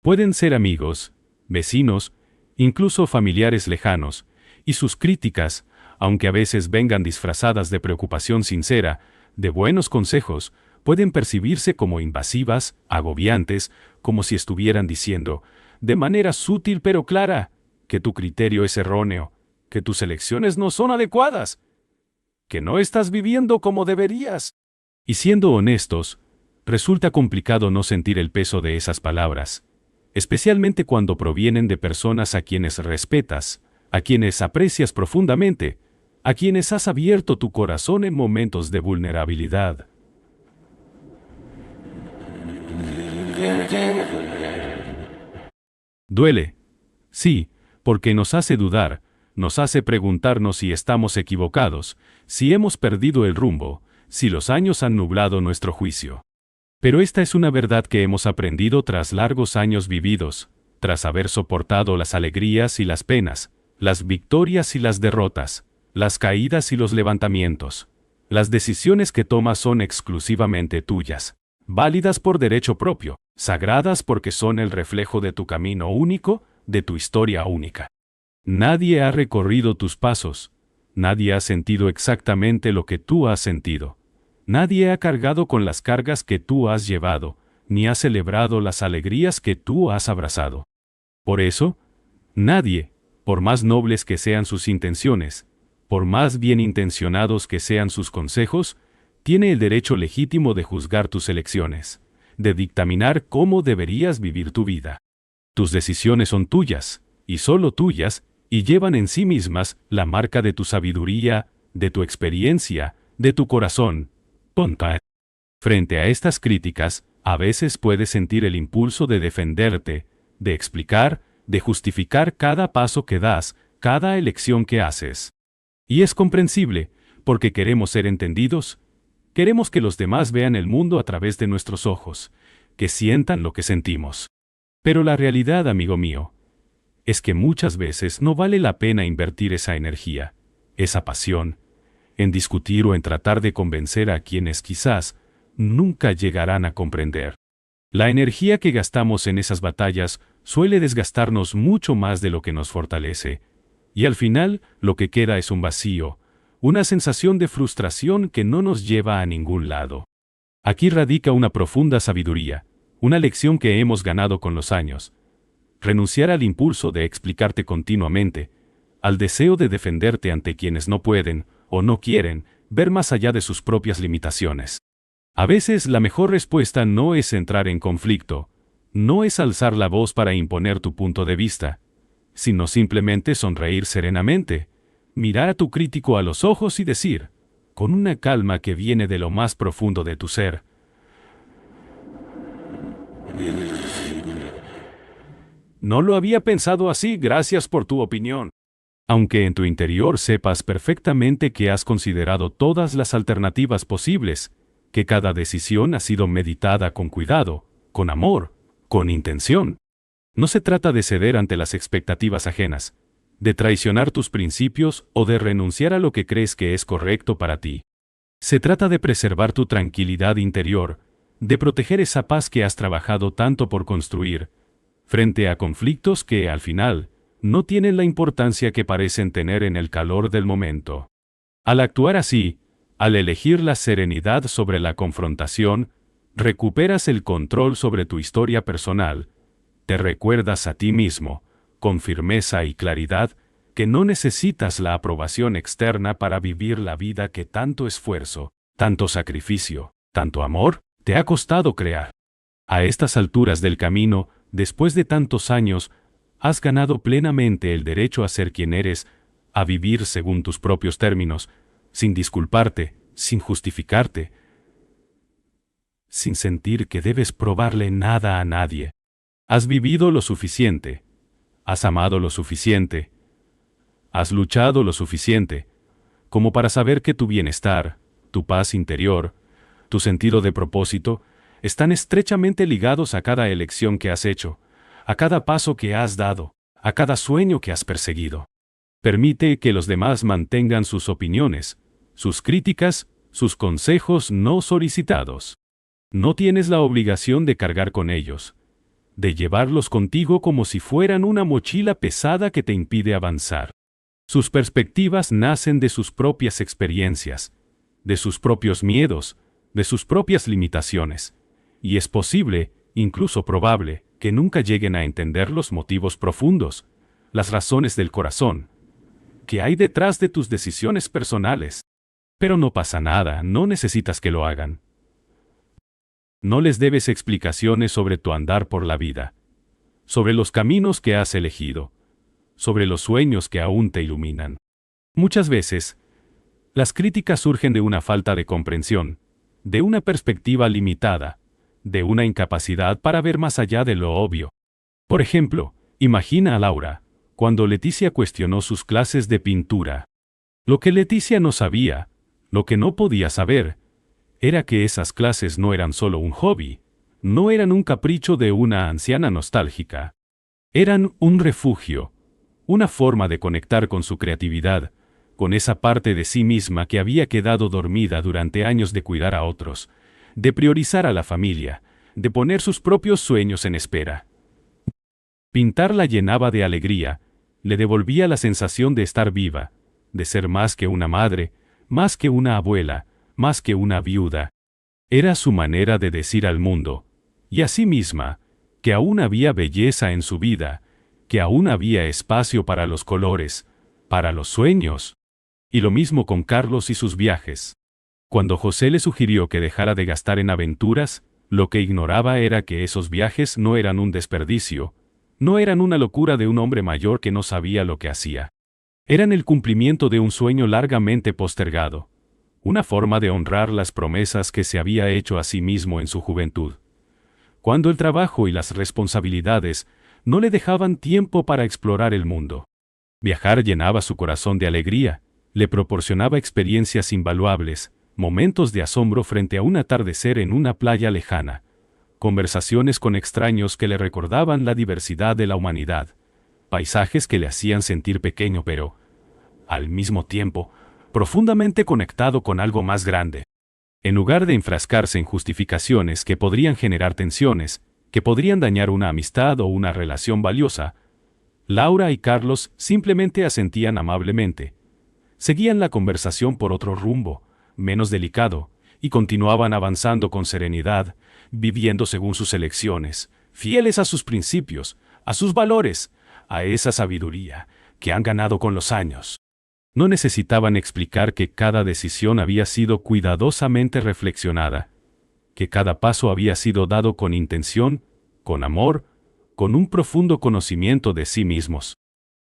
Pueden ser amigos, vecinos, incluso familiares lejanos, y sus críticas, aunque a veces vengan disfrazadas de preocupación sincera, de buenos consejos, pueden percibirse como invasivas, agobiantes, como si estuvieran diciendo, de manera sutil pero clara, que tu criterio es erróneo, que tus elecciones no son adecuadas, que no estás viviendo como deberías. Y siendo honestos, resulta complicado no sentir el peso de esas palabras, especialmente cuando provienen de personas a quienes respetas, a quienes aprecias profundamente, a quienes has abierto tu corazón en momentos de vulnerabilidad. Duele. Sí, porque nos hace dudar, nos hace preguntarnos si estamos equivocados, si hemos perdido el rumbo, si los años han nublado nuestro juicio. Pero esta es una verdad que hemos aprendido tras largos años vividos, tras haber soportado las alegrías y las penas, las victorias y las derrotas, las caídas y los levantamientos. Las decisiones que tomas son exclusivamente tuyas, válidas por derecho propio, sagradas porque son el reflejo de tu camino único, de tu historia única. Nadie ha recorrido tus pasos, nadie ha sentido exactamente lo que tú has sentido. Nadie ha cargado con las cargas que tú has llevado, ni ha celebrado las alegrías que tú has abrazado. Por eso, nadie, por más nobles que sean sus intenciones, por más bien intencionados que sean sus consejos, tiene el derecho legítimo de juzgar tus elecciones, de dictaminar cómo deberías vivir tu vida. Tus decisiones son tuyas, y solo tuyas, y llevan en sí mismas la marca de tu sabiduría, de tu experiencia, de tu corazón. Ponta. Frente a estas críticas, a veces puedes sentir el impulso de defenderte, de explicar, de justificar cada paso que das, cada elección que haces. Y es comprensible, porque queremos ser entendidos. Queremos que los demás vean el mundo a través de nuestros ojos, que sientan lo que sentimos. Pero la realidad, amigo mío, es que muchas veces no vale la pena invertir esa energía, esa pasión, en discutir o en tratar de convencer a quienes quizás nunca llegarán a comprender. La energía que gastamos en esas batallas suele desgastarnos mucho más de lo que nos fortalece, y al final lo que queda es un vacío, una sensación de frustración que no nos lleva a ningún lado. Aquí radica una profunda sabiduría, una lección que hemos ganado con los años. Renunciar al impulso de explicarte continuamente, al deseo de defenderte ante quienes no pueden, o no quieren, ver más allá de sus propias limitaciones. A veces la mejor respuesta no es entrar en conflicto, no es alzar la voz para imponer tu punto de vista, sino simplemente sonreír serenamente, mirar a tu crítico a los ojos y decir, con una calma que viene de lo más profundo de tu ser: no lo había pensado así, gracias por tu opinión. Aunque en tu interior sepas perfectamente que has considerado todas las alternativas posibles, que cada decisión ha sido meditada con cuidado, con amor, con intención. No se trata de ceder ante las expectativas ajenas, de traicionar tus principios o de renunciar a lo que crees que es correcto para ti. Se trata de preservar tu tranquilidad interior, de proteger esa paz que has trabajado tanto por construir, frente a conflictos que, al final, no tienen la importancia que parecen tener en el calor del momento. Al actuar así, al elegir la serenidad sobre la confrontación, recuperas el control sobre tu historia personal, te recuerdas a ti mismo, con firmeza y claridad, que no necesitas la aprobación externa para vivir la vida que tanto esfuerzo, tanto sacrificio, tanto amor, te ha costado crear. A estas alturas del camino, después de tantos años, has ganado plenamente el derecho a ser quien eres, a vivir según tus propios términos, sin disculparte, sin justificarte, sin sentir que debes probarle nada a nadie. Has vivido lo suficiente, has amado lo suficiente, has luchado lo suficiente, como para saber que tu bienestar, tu paz interior, tu sentido de propósito, están estrechamente ligados a cada elección que has hecho, a cada paso que has dado, a cada sueño que has perseguido. Permite que los demás mantengan sus opiniones, sus críticas, sus consejos no solicitados. No tienes la obligación de cargar con ellos, de llevarlos contigo como si fueran una mochila pesada que te impide avanzar. Sus perspectivas nacen de sus propias experiencias, de sus propios miedos, de sus propias limitaciones, y es posible, incluso probable, que nunca lleguen a entender los motivos profundos, las razones del corazón, que hay detrás de tus decisiones personales. Pero no pasa nada, no necesitas que lo hagan. No les debes explicaciones sobre tu andar por la vida, sobre los caminos que has elegido, sobre los sueños que aún te iluminan. Muchas veces, las críticas surgen de una falta de comprensión, de una perspectiva limitada, de una incapacidad para ver más allá de lo obvio. Por ejemplo, imagina a Laura, cuando Leticia cuestionó sus clases de pintura. Lo que Leticia no sabía, lo que no podía saber, era que esas clases no eran solo un hobby, no eran un capricho de una anciana nostálgica. Eran un refugio, una forma de conectar con su creatividad, con esa parte de sí misma que había quedado dormida durante años de cuidar a otros, de priorizar a la familia, de poner sus propios sueños en espera. Pintar la llenaba de alegría, le devolvía la sensación de estar viva, de ser más que una madre, más que una abuela, más que una viuda. Era su manera de decir al mundo, y a sí misma, que aún había belleza en su vida, que aún había espacio para los colores, para los sueños. Y lo mismo con Carlos y sus viajes. Cuando José le sugirió que dejara de gastar en aventuras, lo que ignoraba era que esos viajes no eran un desperdicio, no eran una locura de un hombre mayor que no sabía lo que hacía. Eran el cumplimiento de un sueño largamente postergado, una forma de honrar las promesas que se había hecho a sí mismo en su juventud. Cuando el trabajo y las responsabilidades no le dejaban tiempo para explorar el mundo. Viajar llenaba su corazón de alegría, le proporcionaba experiencias invaluables, momentos de asombro frente a un atardecer en una playa lejana, conversaciones con extraños que le recordaban la diversidad de la humanidad, paisajes que le hacían sentir pequeño pero, al mismo tiempo, profundamente conectado con algo más grande. En lugar de enfrascarse en justificaciones que podrían generar tensiones, que podrían dañar una amistad o una relación valiosa, Laura y Carlos simplemente asentían amablemente. Seguían la conversación por otro rumbo, menos delicado, y continuaban avanzando con serenidad, viviendo según sus elecciones, fieles a sus principios, a sus valores, a esa sabiduría que han ganado con los años. No necesitaban explicar que cada decisión había sido cuidadosamente reflexionada, que cada paso había sido dado con intención, con amor, con un profundo conocimiento de sí mismos.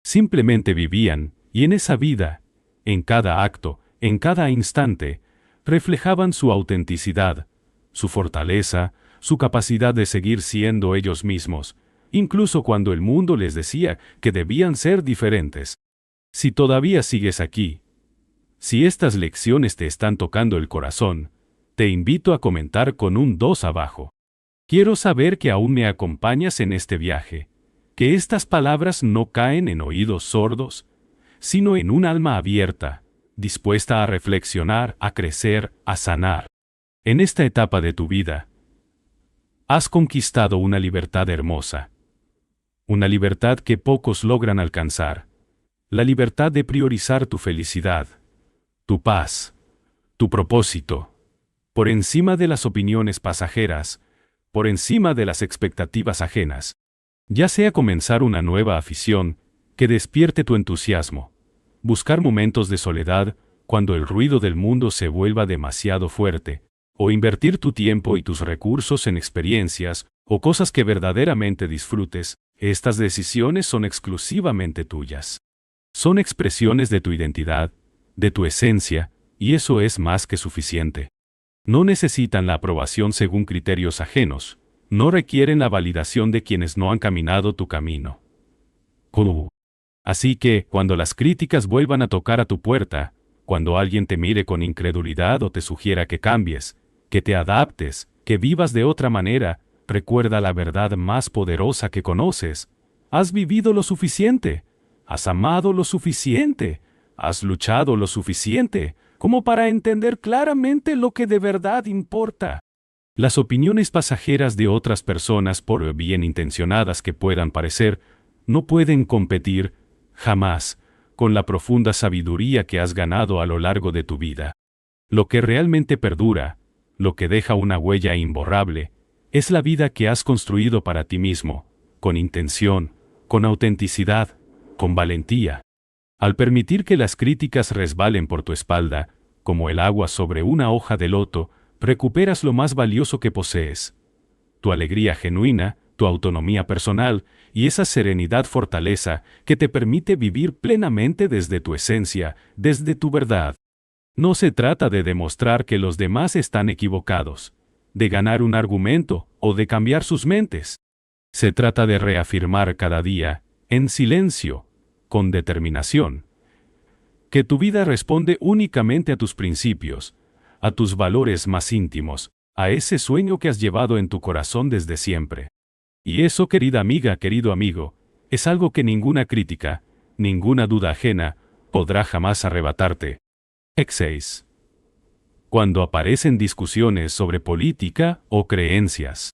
Simplemente vivían, y en esa vida, en cada acto, en cada instante, reflejaban su autenticidad, su fortaleza, su capacidad de seguir siendo ellos mismos, incluso cuando el mundo les decía que debían ser diferentes. Si todavía sigues aquí, si estas lecciones te están tocando el corazón, te invito a comentar con un 2 abajo. Quiero saber que aún me acompañas en este viaje, que estas palabras no caen en oídos sordos, sino en un alma abierta, dispuesta a reflexionar, a crecer, a sanar. En esta etapa de tu vida, has conquistado una libertad hermosa, una libertad que pocos logran alcanzar. La libertad de priorizar tu felicidad, tu paz, tu propósito, por encima de las opiniones pasajeras, por encima de las expectativas ajenas. Ya sea comenzar una nueva afición que despierte tu entusiasmo, buscar momentos de soledad cuando el ruido del mundo se vuelva demasiado fuerte, o invertir tu tiempo y tus recursos en experiencias o cosas que verdaderamente disfrutes, estas decisiones son exclusivamente tuyas. Son expresiones de tu identidad, de tu esencia, y eso es más que suficiente. No necesitan la aprobación según criterios ajenos, no requieren la validación de quienes no han caminado tu camino. Así que, cuando las críticas vuelvan a tocar a tu puerta, cuando alguien te mire con incredulidad o te sugiera que cambies, que te adaptes, que vivas de otra manera, recuerda la verdad más poderosa que conoces. Has vivido lo suficiente. Has amado lo suficiente, has luchado lo suficiente, como para entender claramente lo que de verdad importa. Las opiniones pasajeras de otras personas, por bien intencionadas que puedan parecer, no pueden competir, jamás, con la profunda sabiduría que has ganado a lo largo de tu vida. Lo que realmente perdura, lo que deja una huella imborrable, es la vida que has construido para ti mismo, con intención, con autenticidad, con valentía. Al permitir que las críticas resbalen por tu espalda, como el agua sobre una hoja de loto, recuperas lo más valioso que posees. Tu alegría genuina, tu autonomía personal y esa serenidad-fortaleza que te permite vivir plenamente desde tu esencia, desde tu verdad. No se trata de demostrar que los demás están equivocados, de ganar un argumento o de cambiar sus mentes. Se trata de reafirmar cada día, en silencio, con determinación, que tu vida responde únicamente a tus principios, a tus valores más íntimos, a ese sueño que has llevado en tu corazón desde siempre. Y eso, querida amiga, querido amigo, es algo que ninguna crítica, ninguna duda ajena, podrá jamás arrebatarte. 6. Cuando aparecen discusiones sobre política o creencias.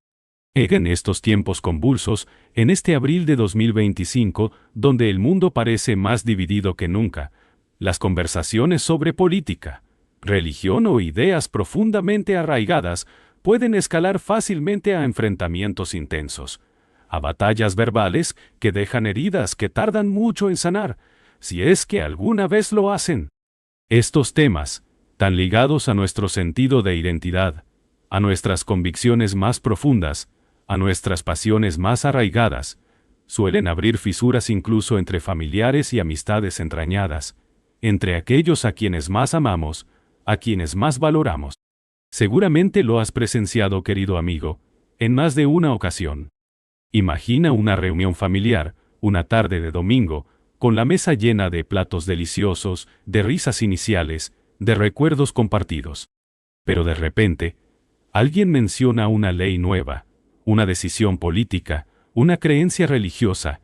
En estos tiempos convulsos, en este abril de 2025, donde el mundo parece más dividido que nunca, las conversaciones sobre política, religión o ideas profundamente arraigadas pueden escalar fácilmente a enfrentamientos intensos, a batallas verbales que dejan heridas que tardan mucho en sanar, si es que alguna vez lo hacen. Estos temas, tan ligados a nuestro sentido de identidad, a nuestras convicciones más profundas, a nuestras pasiones más arraigadas, suelen abrir fisuras incluso entre familiares y amistades entrañadas, entre aquellos a quienes más amamos, a quienes más valoramos. Seguramente lo has presenciado, querido amigo, en más de una ocasión. Imagina una reunión familiar, una tarde de domingo, con la mesa llena de platos deliciosos, de risas iniciales, de recuerdos compartidos. Pero de repente, alguien menciona una ley nueva, una decisión política, una creencia religiosa,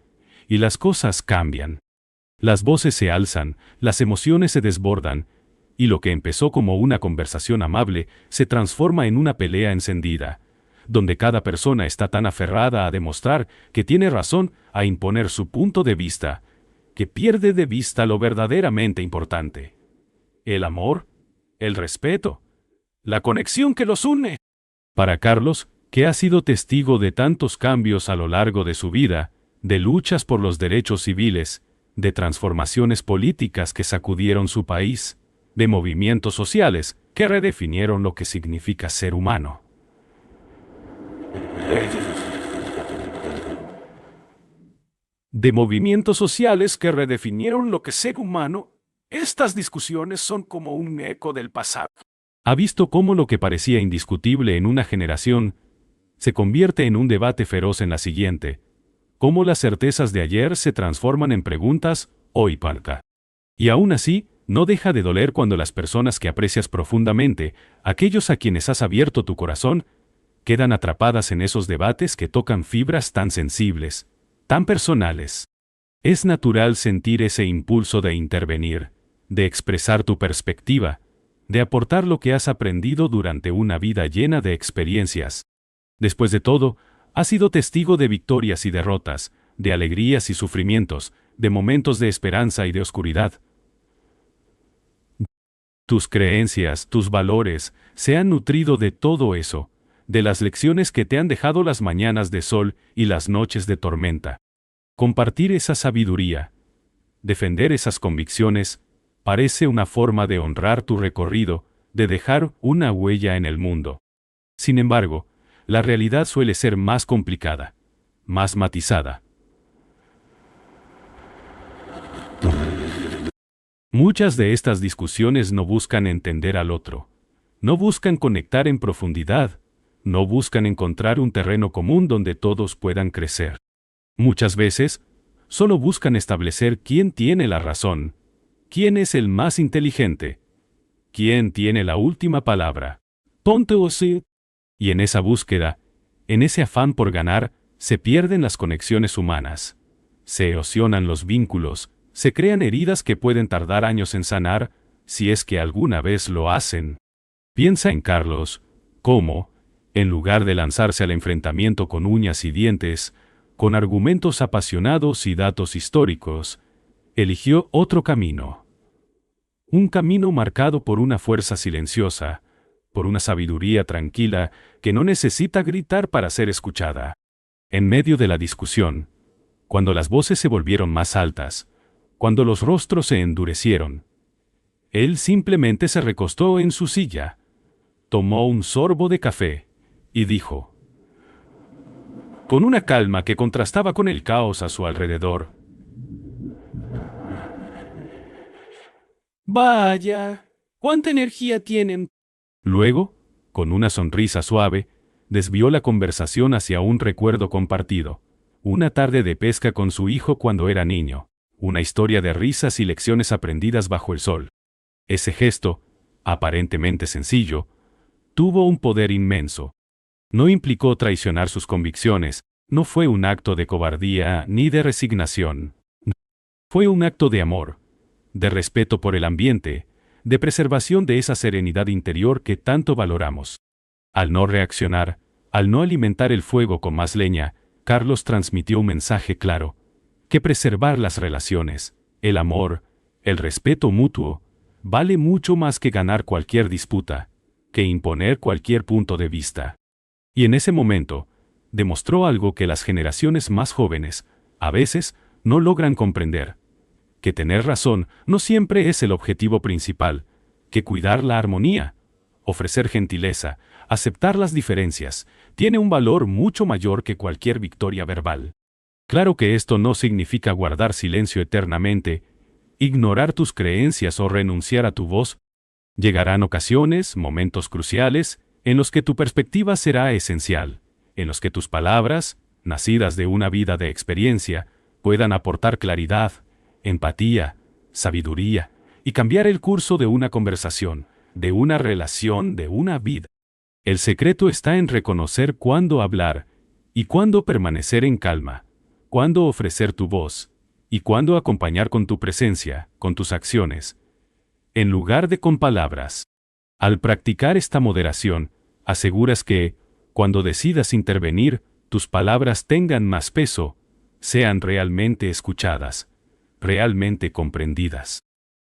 y las cosas cambian. Las voces se alzan, las emociones se desbordan, y lo que empezó como una conversación amable se transforma en una pelea encendida, donde cada persona está tan aferrada a demostrar que tiene razón, a imponer su punto de vista, que pierde de vista lo verdaderamente importante: el amor, el respeto, la conexión que los une. Para Carlos, que ha sido testigo de tantos cambios a lo largo de su vida, de luchas por los derechos civiles, de transformaciones políticas que sacudieron su país, de movimientos sociales que redefinieron lo que significa ser humano. De movimientos sociales que redefinieron lo que es ser humano, estas discusiones son como un eco del pasado. Ha visto cómo lo que parecía indiscutible en una generación se convierte en un debate feroz en la siguiente, cómo las certezas de ayer se transforman en preguntas hoy palca. Y aún así, no deja de doler cuando las personas que aprecias profundamente, aquellos a quienes has abierto tu corazón, quedan atrapadas en esos debates que tocan fibras tan sensibles, tan personales. Es natural sentir ese impulso de intervenir, de expresar tu perspectiva, de aportar lo que has aprendido durante una vida llena de experiencias. Después de todo, has sido testigo de victorias y derrotas, de alegrías y sufrimientos, de momentos de esperanza y de oscuridad. Tus creencias, tus valores, se han nutrido de todo eso, de las lecciones que te han dejado las mañanas de sol y las noches de tormenta. Compartir esa sabiduría, defender esas convicciones, parece una forma de honrar tu recorrido, de dejar una huella en el mundo. Sin embargo, la realidad suele ser más complicada, más matizada. Muchas de estas discusiones no buscan entender al otro, no buscan conectar en profundidad, no buscan encontrar un terreno común donde todos puedan crecer. Muchas veces, solo buscan establecer quién tiene la razón, quién es el más inteligente, quién tiene la última palabra. Ponte o sí. Y en esa búsqueda, en ese afán por ganar, se pierden las conexiones humanas. Se erosionan los vínculos, se crean heridas que pueden tardar años en sanar, si es que alguna vez lo hacen. Piensa en Carlos, cómo, en lugar de lanzarse al enfrentamiento con uñas y dientes, con argumentos apasionados y datos históricos, eligió otro camino. Un camino marcado por una fuerza silenciosa, por una sabiduría tranquila que no necesita gritar para ser escuchada. En medio de la discusión, cuando las voces se volvieron más altas, cuando los rostros se endurecieron, él simplemente se recostó en su silla, tomó un sorbo de café y dijo, con una calma que contrastaba con el caos a su alrededor: «Vaya, ¿cuánta energía tienen?» Luego, con una sonrisa suave, desvió la conversación hacia un recuerdo compartido, una tarde de pesca con su hijo cuando era niño, una historia de risas y lecciones aprendidas bajo el sol. Ese gesto, aparentemente sencillo, tuvo un poder inmenso. No implicó traicionar sus convicciones, no fue un acto de cobardía ni de resignación. Fue un acto de amor, de respeto por el ambiente, de preservación de esa serenidad interior que tanto valoramos. Al no reaccionar, al no alimentar el fuego con más leña, Carlos transmitió un mensaje claro: que preservar las relaciones, el amor, el respeto mutuo, vale mucho más que ganar cualquier disputa, que imponer cualquier punto de vista. Y en ese momento, demostró algo que las generaciones más jóvenes, a veces, no logran comprender: que tener razón no siempre es el objetivo principal, que cuidar la armonía, ofrecer gentileza, aceptar las diferencias, tiene un valor mucho mayor que cualquier victoria verbal. Claro que esto no significa guardar silencio eternamente, ignorar tus creencias o renunciar a tu voz. Llegarán ocasiones, momentos cruciales, en los que tu perspectiva será esencial, en los que tus palabras, nacidas de una vida de experiencia, puedan aportar claridad, empatía, sabiduría, y cambiar el curso de una conversación, de una relación, de una vida. El secreto está en reconocer cuándo hablar y cuándo permanecer en calma, cuándo ofrecer tu voz y cuándo acompañar con tu presencia, con tus acciones, en lugar de con palabras. Al practicar esta moderación, aseguras que, cuando decidas intervenir, tus palabras tengan más peso, sean realmente escuchadas, realmente comprendidas.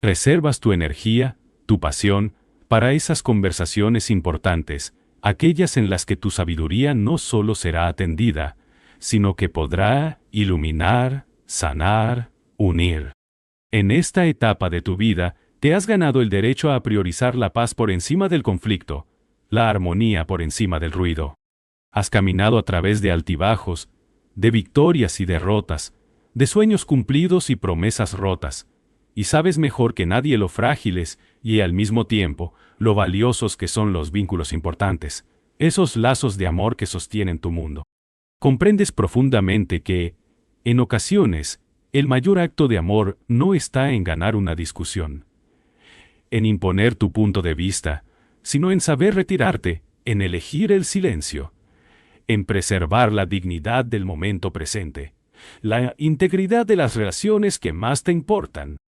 Reservas tu energía, tu pasión, para esas conversaciones importantes, aquellas en las que tu sabiduría no solo será atendida, sino que podrá iluminar, sanar, unir. En esta etapa de tu vida, te has ganado el derecho a priorizar la paz por encima del conflicto, la armonía por encima del ruido. Has caminado a través de altibajos, de victorias y derrotas, de sueños cumplidos y promesas rotas, y sabes mejor que nadie lo frágiles y al mismo tiempo lo valiosos que son los vínculos importantes, esos lazos de amor que sostienen tu mundo. Comprendes profundamente que, en ocasiones, el mayor acto de amor no está en ganar una discusión, en imponer tu punto de vista, sino en saber retirarte, en elegir el silencio, en preservar la dignidad del momento presente, la integridad de las relaciones que más te importan.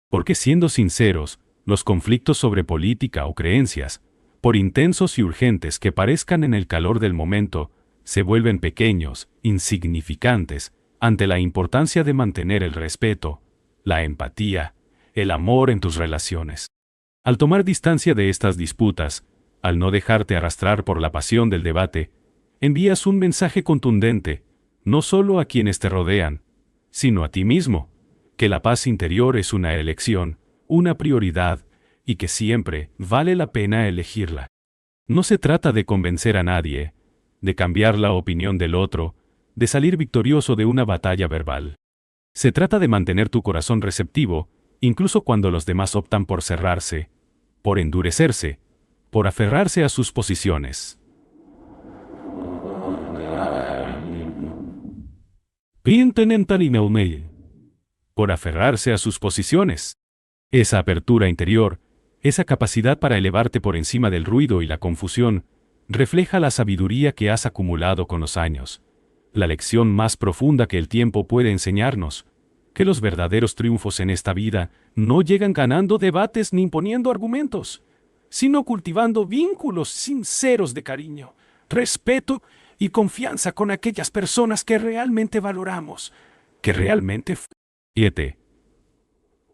Porque siendo sinceros, los conflictos sobre política o creencias, por intensos y urgentes que parezcan en el calor del momento, se vuelven pequeños, insignificantes, ante la importancia de mantener el respeto, la empatía, el amor en tus relaciones. Al tomar distancia de estas disputas, al no dejarte arrastrar por la pasión del debate, envías un mensaje contundente, no solo a quienes te rodean, sino a ti mismo, que la paz interior es una elección, una prioridad, y que siempre vale la pena elegirla. No se trata de convencer a nadie, de cambiar la opinión del otro, de salir victorioso de una batalla verbal. Se trata de mantener tu corazón receptivo, incluso cuando los demás optan por cerrarse, por endurecerse, por aferrarse a sus posiciones. Por aferrarse a sus posiciones. Esa apertura interior, esa capacidad para elevarte por encima del ruido y la confusión, refleja la sabiduría que has acumulado con los años, la lección más profunda que el tiempo puede enseñarnos, que los verdaderos triunfos en esta vida no llegan ganando debates ni imponiendo argumentos, sino cultivando vínculos sinceros de cariño, respeto y confianza con aquellas personas que realmente valoramos, que realmente... 7.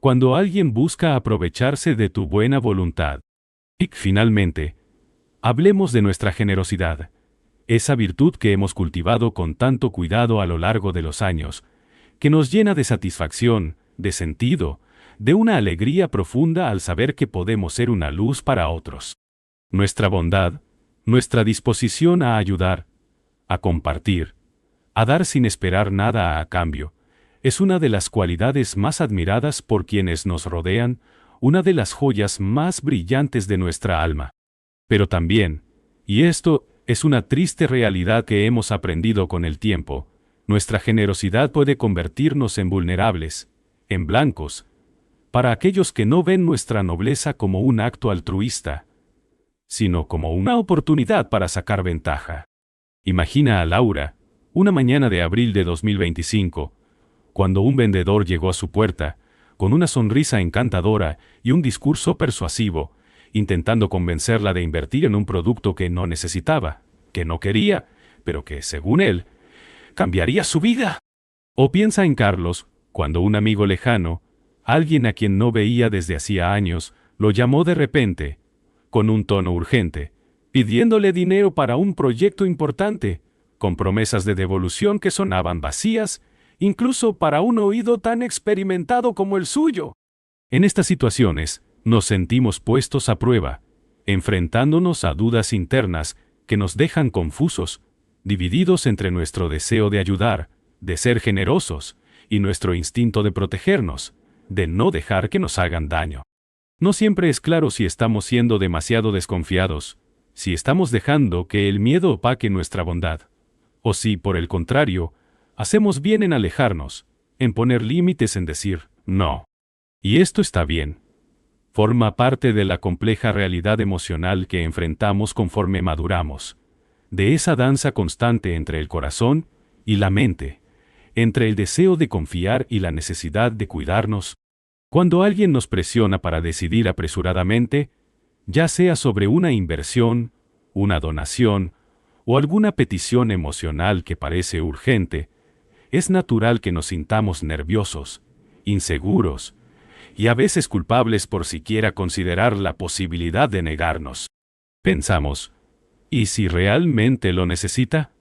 Cuando alguien busca aprovecharse de tu buena voluntad. Y finalmente, hablemos de nuestra generosidad, esa virtud que hemos cultivado con tanto cuidado a lo largo de los años, que nos llena de satisfacción, de sentido, de una alegría profunda al saber que podemos ser una luz para otros. Nuestra bondad, nuestra disposición a ayudar, a compartir, a dar sin esperar nada a cambio, es una de las cualidades más admiradas por quienes nos rodean, una de las joyas más brillantes de nuestra alma. Pero también, y esto es una triste realidad que hemos aprendido con el tiempo, nuestra generosidad puede convertirnos en vulnerables, en blancos, para aquellos que no ven nuestra nobleza como un acto altruista, sino como una oportunidad para sacar ventaja. Imagina a Laura, una mañana de abril de 2025, cuando un vendedor llegó a su puerta, con una sonrisa encantadora y un discurso persuasivo, intentando convencerla de invertir en un producto que no necesitaba, que no quería, pero que, según él, cambiaría su vida. O piensa en Carlos, cuando un amigo lejano, alguien a quien no veía desde hacía años, lo llamó de repente, con un tono urgente, pidiéndole dinero para un proyecto importante, con promesas de devolución que sonaban vacías, incluso para un oído tan experimentado como el suyo. En estas situaciones, nos sentimos puestos a prueba, enfrentándonos a dudas internas que nos dejan confusos, divididos entre nuestro deseo de ayudar, de ser generosos, y nuestro instinto de protegernos, de no dejar que nos hagan daño. No siempre es claro si estamos siendo demasiado desconfiados, si estamos dejando que el miedo opaque nuestra bondad, o si, por el contrario, hacemos bien en alejarnos, en poner límites, en decir no. Y esto está bien. Forma parte de la compleja realidad emocional que enfrentamos conforme maduramos, de esa danza constante entre el corazón y la mente, entre el deseo de confiar y la necesidad de cuidarnos. Cuando alguien nos presiona para decidir apresuradamente, ya sea sobre una inversión, una donación o alguna petición emocional que parece urgente, es natural que nos sintamos nerviosos, inseguros y a veces culpables por siquiera considerar la posibilidad de negarnos. Pensamos, ¿y si realmente lo necesita?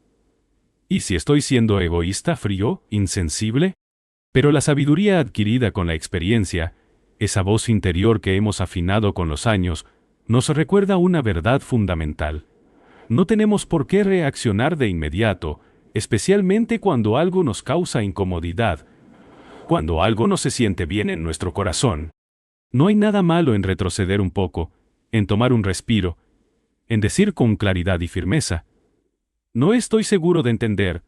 ¿Y si estoy siendo egoísta, frío, insensible? Pero la sabiduría adquirida con la experiencia, esa voz interior que hemos afinado con los años, nos recuerda una verdad fundamental. No tenemos por qué reaccionar de inmediato, especialmente cuando algo nos causa incomodidad, cuando algo no se siente bien en nuestro corazón. No hay nada malo en retroceder un poco, en tomar un respiro, en decir con claridad y firmeza: no estoy seguro de entender,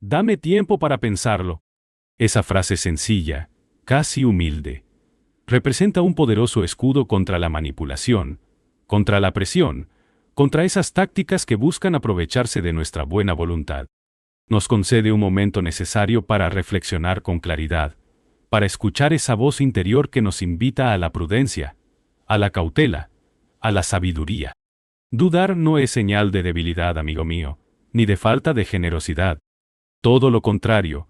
dame tiempo para pensarlo. Esa frase sencilla, casi humilde, representa un poderoso escudo contra la manipulación, contra la presión, contra esas tácticas que buscan aprovecharse de nuestra buena voluntad. Nos concede un momento necesario para reflexionar con claridad, para escuchar esa voz interior que nos invita a la prudencia, a la cautela, a la sabiduría. Dudar no es señal de debilidad, amigo mío, ni de falta de generosidad. Todo lo contrario,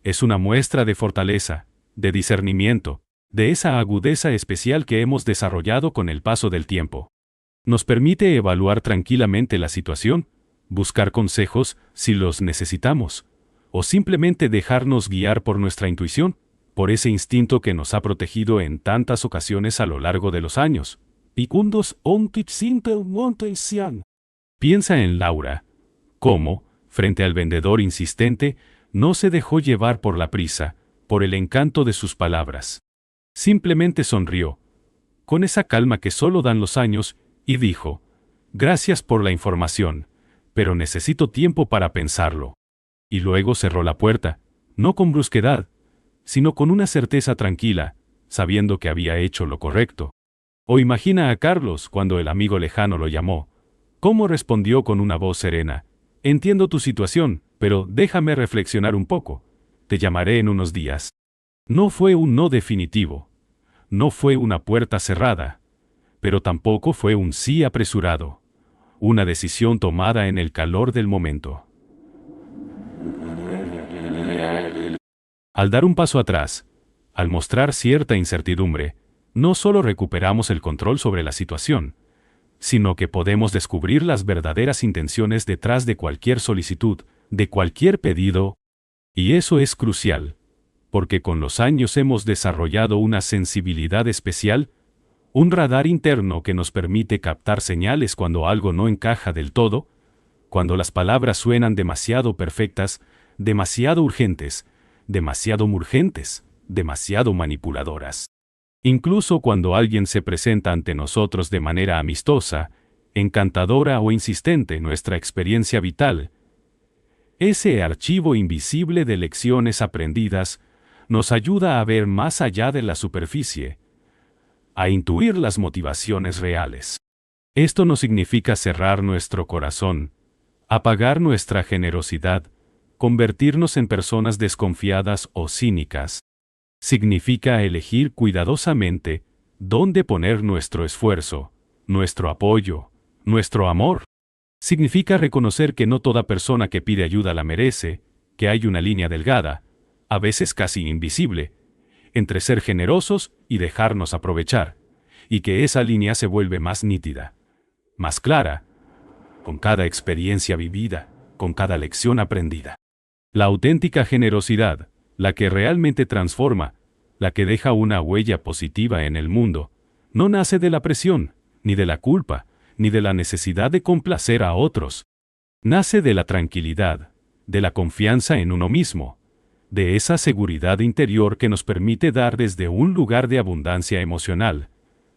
es una muestra de fortaleza, de discernimiento, de esa agudeza especial que hemos desarrollado con el paso del tiempo. Nos permite evaluar tranquilamente la situación, buscar consejos si los necesitamos, o simplemente dejarnos guiar por nuestra intuición, por ese instinto que nos ha protegido en tantas ocasiones a lo largo de los años. Piensa en Laura, cómo, frente al vendedor insistente, no se dejó llevar por la prisa, por el encanto de sus palabras. Simplemente sonrió, con esa calma que solo dan los años, y dijo: gracias por la información, pero necesito tiempo para pensarlo. Y luego cerró la puerta, no con brusquedad, sino con una certeza tranquila, sabiendo que había hecho lo correcto. O imagina a Carlos cuando el amigo lejano lo llamó. ¿Cómo respondió con una voz serena? Entiendo tu situación, pero déjame reflexionar un poco. Te llamaré en unos días. No fue un no definitivo. No fue una puerta cerrada. Pero tampoco fue un sí apresurado. Una decisión tomada en el calor del momento. Al dar un paso atrás, al mostrar cierta incertidumbre, no solo recuperamos el control sobre la situación, sino que podemos descubrir las verdaderas intenciones detrás de cualquier solicitud, de cualquier pedido. Y eso es crucial, porque con los años hemos desarrollado una sensibilidad especial, un radar interno que nos permite captar señales cuando algo no encaja del todo, cuando las palabras suenan demasiado perfectas, demasiado urgentes, demasiado manipuladoras. Incluso cuando alguien se presenta ante nosotros de manera amistosa, encantadora o insistente en nuestra experiencia vital, ese archivo invisible de lecciones aprendidas nos ayuda a ver más allá de la superficie, a intuir las motivaciones reales. Esto no significa cerrar nuestro corazón, apagar nuestra generosidad, convertirnos en personas desconfiadas o cínicas. Significa elegir cuidadosamente dónde poner nuestro esfuerzo, nuestro apoyo, nuestro amor. Significa reconocer que no toda persona que pide ayuda la merece, que hay una línea delgada, a veces casi invisible, entre ser generosos y dejarnos aprovechar, y que esa línea se vuelve más nítida, más clara, con cada experiencia vivida, con cada lección aprendida. La auténtica generosidad, la que realmente transforma, la que deja una huella positiva en el mundo, no nace de la presión, ni de la culpa, ni de la necesidad de complacer a otros. Nace de la tranquilidad, de la confianza en uno mismo, de esa seguridad interior que nos permite dar desde un lugar de abundancia emocional,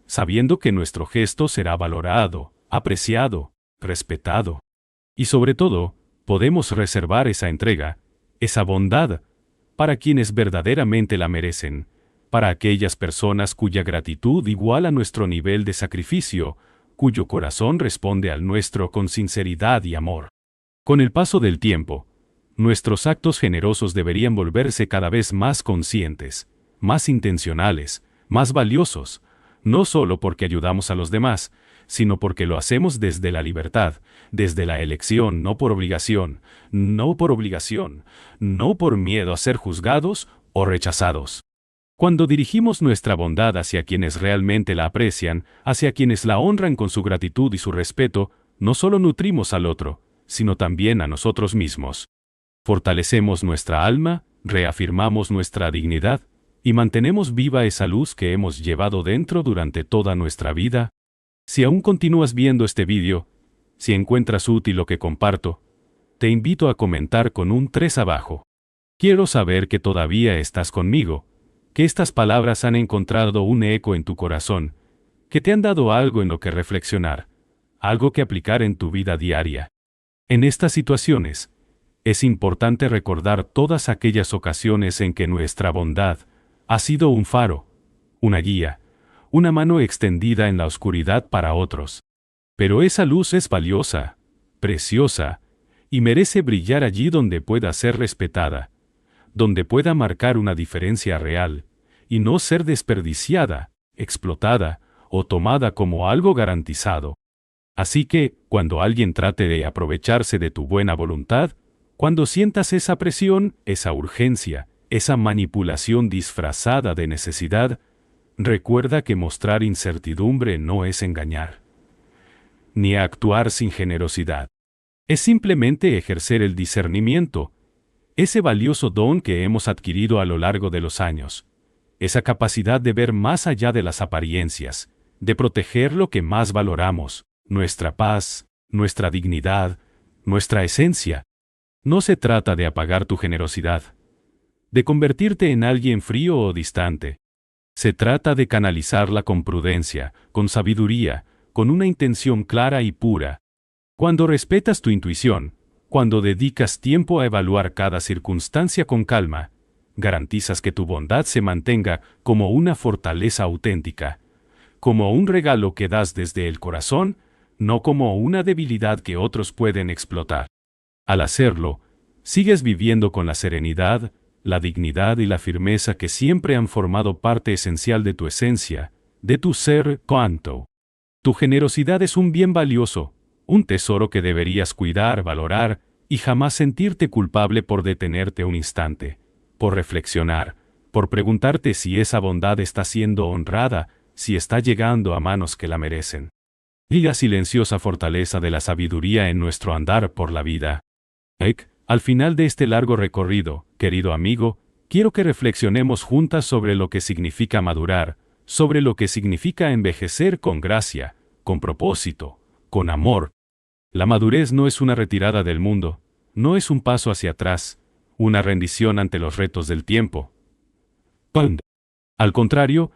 sabiendo que nuestro gesto será valorado, apreciado, respetado. Y sobre todo, podemos reservar esa entrega, esa bondad, para quienes verdaderamente la merecen, para aquellas personas cuya gratitud iguala nuestro nivel de sacrificio, cuyo corazón responde al nuestro con sinceridad y amor. Con el paso del tiempo, nuestros actos generosos deberían volverse cada vez más conscientes, más intencionales, más valiosos, no solo porque ayudamos a los demás, sino porque lo hacemos desde la libertad, desde la elección, no por obligación, no por miedo a ser juzgados o rechazados. Cuando dirigimos nuestra bondad hacia quienes realmente la aprecian, hacia quienes la honran con su gratitud y su respeto, no solo nutrimos al otro, sino también a nosotros mismos. Fortalecemos nuestra alma, reafirmamos nuestra dignidad y mantenemos viva esa luz que hemos llevado dentro durante toda nuestra vida. Si aún continúas viendo este vídeo, si encuentras útil lo que comparto, te invito a comentar con un 3 abajo. Quiero saber que todavía estás conmigo, que estas palabras han encontrado un eco en tu corazón, que te han dado algo en lo que reflexionar, algo que aplicar en tu vida diaria. En estas situaciones, es importante recordar todas aquellas ocasiones en que nuestra bondad ha sido un faro, una guía, una mano extendida en la oscuridad para otros. Pero esa luz es valiosa, preciosa, y merece brillar allí donde pueda ser respetada, donde pueda marcar una diferencia real, y no ser desperdiciada, explotada o tomada como algo garantizado. Así que, cuando alguien trate de aprovecharse de tu buena voluntad, cuando sientas esa presión, esa urgencia, esa manipulación disfrazada de necesidad, recuerda que mostrar incertidumbre no es engañar, ni actuar sin generosidad. Es simplemente ejercer el discernimiento, ese valioso don que hemos adquirido a lo largo de los años, esa capacidad de ver más allá de las apariencias, de proteger lo que más valoramos, nuestra paz, nuestra dignidad, nuestra esencia. No se trata de apagar tu generosidad, de convertirte en alguien frío o distante. Se trata de canalizarla con prudencia, con sabiduría, con una intención clara y pura. Cuando respetas tu intuición, cuando dedicas tiempo a evaluar cada circunstancia con calma, garantizas que tu bondad se mantenga como una fortaleza auténtica, como un regalo que das desde el corazón, no como una debilidad que otros pueden explotar. Al hacerlo, sigues viviendo con la serenidad, la dignidad y la firmeza que siempre han formado parte esencial de tu esencia, de tu ser cuanto. Tu generosidad es un bien valioso, un tesoro que deberías cuidar, valorar y jamás sentirte culpable por detenerte un instante, por reflexionar, por preguntarte si esa bondad está siendo honrada, si está llegando a manos que la merecen. Y la silenciosa fortaleza de la sabiduría en nuestro andar por la vida. Al final de este largo recorrido, querido amigo, quiero que reflexionemos juntas sobre lo que significa madurar, sobre lo que significa envejecer con gracia, con propósito, con amor. La madurez no es una retirada del mundo, no es un paso hacia atrás, una rendición ante los retos del tiempo. Al contrario,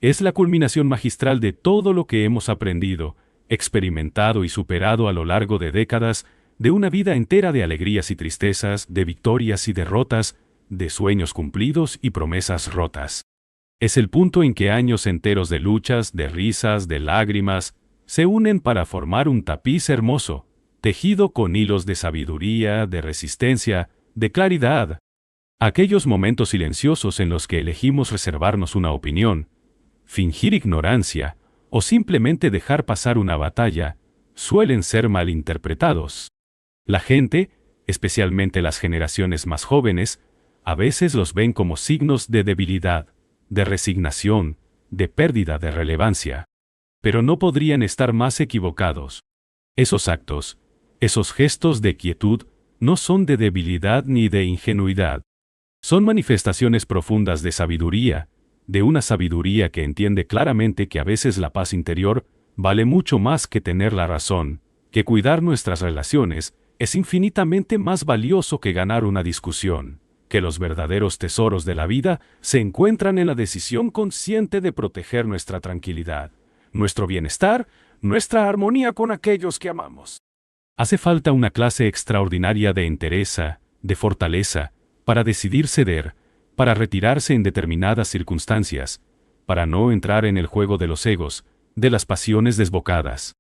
es la culminación magistral de todo lo que hemos aprendido, experimentado y superado a lo largo de décadas, de una vida entera de alegrías y tristezas, de victorias y derrotas, de sueños cumplidos y promesas rotas. Es el punto en que años enteros de luchas, de risas, de lágrimas, se unen para formar un tapiz hermoso, tejido con hilos de sabiduría, de resistencia, de claridad. Aquellos momentos silenciosos en los que elegimos reservarnos una opinión, fingir ignorancia o simplemente dejar pasar una batalla, suelen ser malinterpretados. La gente, especialmente las generaciones más jóvenes, a veces los ven como signos de debilidad, de resignación, de pérdida de relevancia. Pero no podrían estar más equivocados. Esos actos, esos gestos de quietud, no son de debilidad ni de ingenuidad. Son manifestaciones profundas de sabiduría, de una sabiduría que entiende claramente que a veces la paz interior vale mucho más que tener la razón, que cuidar nuestras relaciones es infinitamente más valioso que ganar una discusión, que los verdaderos tesoros de la vida se encuentran en la decisión consciente de proteger nuestra tranquilidad, nuestro bienestar, nuestra armonía con aquellos que amamos. Hace falta una clase extraordinaria de entereza, de fortaleza, para decidir ceder, para retirarse en determinadas circunstancias, para no entrar en el juego de los egos, de las pasiones desbocadas.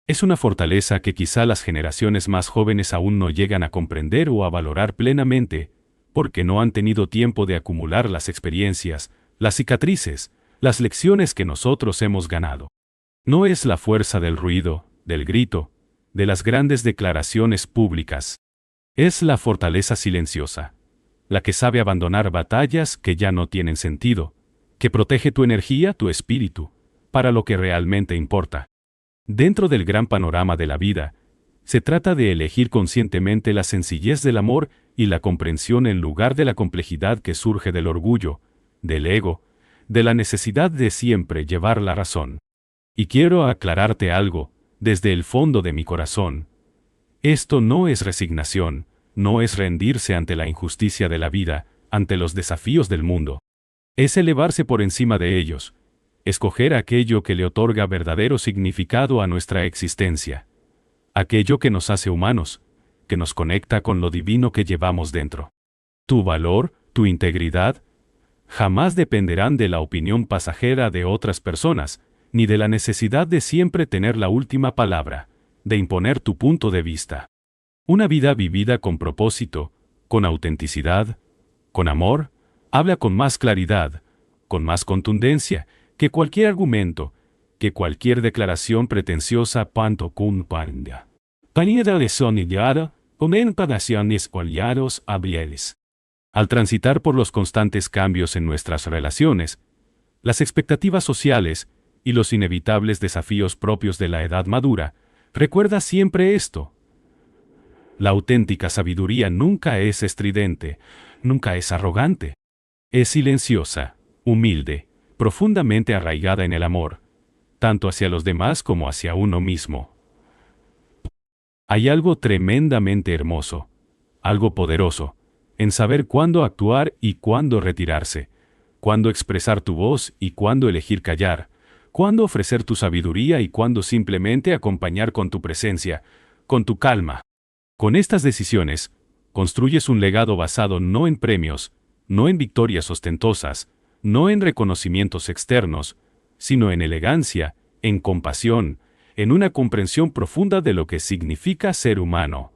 Es una fortaleza que quizá las generaciones más jóvenes aún no llegan a comprender o a valorar plenamente, porque no han tenido tiempo de acumular las experiencias, las cicatrices, las lecciones que nosotros hemos ganado. No es la fuerza del ruido, del grito, de las grandes declaraciones públicas. Es la fortaleza silenciosa, la que sabe abandonar batallas que ya no tienen sentido, que protege tu energía, tu espíritu, para lo que realmente importa. Dentro del gran panorama de la vida, se trata de elegir conscientemente la sencillez del amor y la comprensión en lugar de la complejidad que surge del orgullo, del ego, de la necesidad de siempre llevar la razón. Y quiero aclararte algo, desde el fondo de mi corazón. Esto no es resignación, no es rendirse ante la injusticia de la vida, ante los desafíos del mundo. Es elevarse por encima de ellos, escoger aquello que le otorga verdadero significado a nuestra existencia, aquello que nos hace humanos, que nos conecta con lo divino que llevamos dentro. Tu valor, tu integridad, jamás dependerán de la opinión pasajera de otras personas, ni de la necesidad de siempre tener la última palabra, de imponer tu punto de vista. Una vida vivida con propósito, con autenticidad, con amor, habla con más claridad, con más contundencia, que cualquier argumento, que cualquier declaración pretenciosa panto cum panda. Panida de sonillada, comen padaciones cualiados abrieles. Al transitar por los constantes cambios en nuestras relaciones, las expectativas sociales y los inevitables desafíos propios de la edad madura, recuerda siempre esto. La auténtica sabiduría nunca es estridente, nunca es arrogante. Es silenciosa, humilde, profundamente arraigada en el amor, tanto hacia los demás como hacia uno mismo. Hay algo tremendamente hermoso, algo poderoso, en saber cuándo actuar y cuándo retirarse, cuándo expresar tu voz y cuándo elegir callar, cuándo ofrecer tu sabiduría y cuándo simplemente acompañar con tu presencia, con tu calma. Con estas decisiones, construyes un legado basado no en premios, no en victorias ostentosas, no en reconocimientos externos, sino en elegancia, en compasión, en una comprensión profunda de lo que significa ser humano.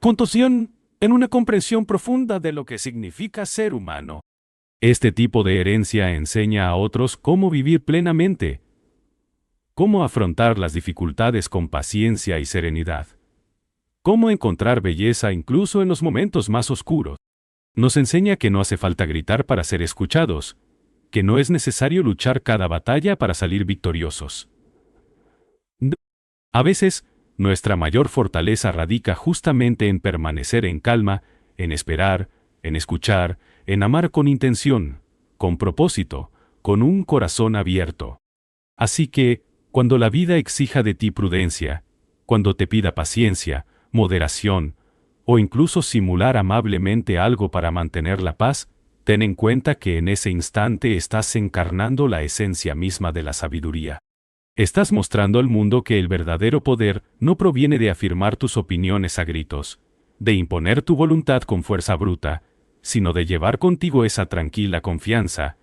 Puntuación, en una comprensión profunda de lo que significa ser humano. Este tipo de herencia enseña a otros cómo vivir plenamente, cómo afrontar las dificultades con paciencia y serenidad, cómo encontrar belleza incluso en los momentos más oscuros. Nos enseña que no hace falta gritar para ser escuchados, que no es necesario luchar cada batalla para salir victoriosos. A veces, nuestra mayor fortaleza radica justamente en permanecer en calma, en esperar, en escuchar, en amar con intención, con propósito, con un corazón abierto. Así que, cuando la vida exija de ti prudencia, cuando te pida paciencia, moderación, o incluso simular amablemente algo para mantener la paz, ten en cuenta que en ese instante estás encarnando la esencia misma de la sabiduría. Estás mostrando al mundo que el verdadero poder no proviene de afirmar tus opiniones a gritos, de imponer tu voluntad con fuerza bruta, sino de llevar contigo esa tranquila confianza,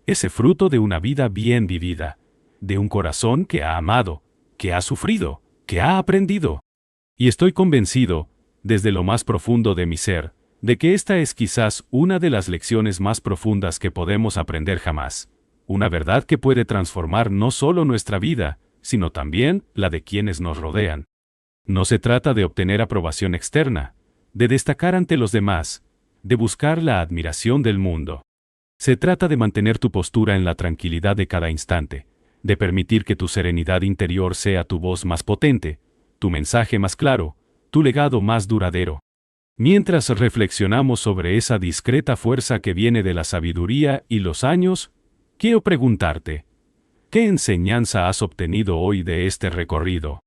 ese fruto de una vida bien vivida, de un corazón que ha amado, que ha sufrido, que ha aprendido. Y estoy convencido, desde lo más profundo de mi ser, de que esta es quizás una de las lecciones más profundas que podemos aprender jamás. Una verdad que puede transformar no solo nuestra vida, sino también la de quienes nos rodean. No se trata de obtener aprobación externa, de destacar ante los demás, de buscar la admiración del mundo. Se trata de mantener tu postura en la tranquilidad de cada instante, de permitir que tu serenidad interior sea tu voz más potente, tu mensaje más claro, tu legado más duradero. Mientras reflexionamos sobre esa discreta fuerza que viene de la sabiduría y los años, quiero preguntarte, ¿qué enseñanza has obtenido hoy de este recorrido?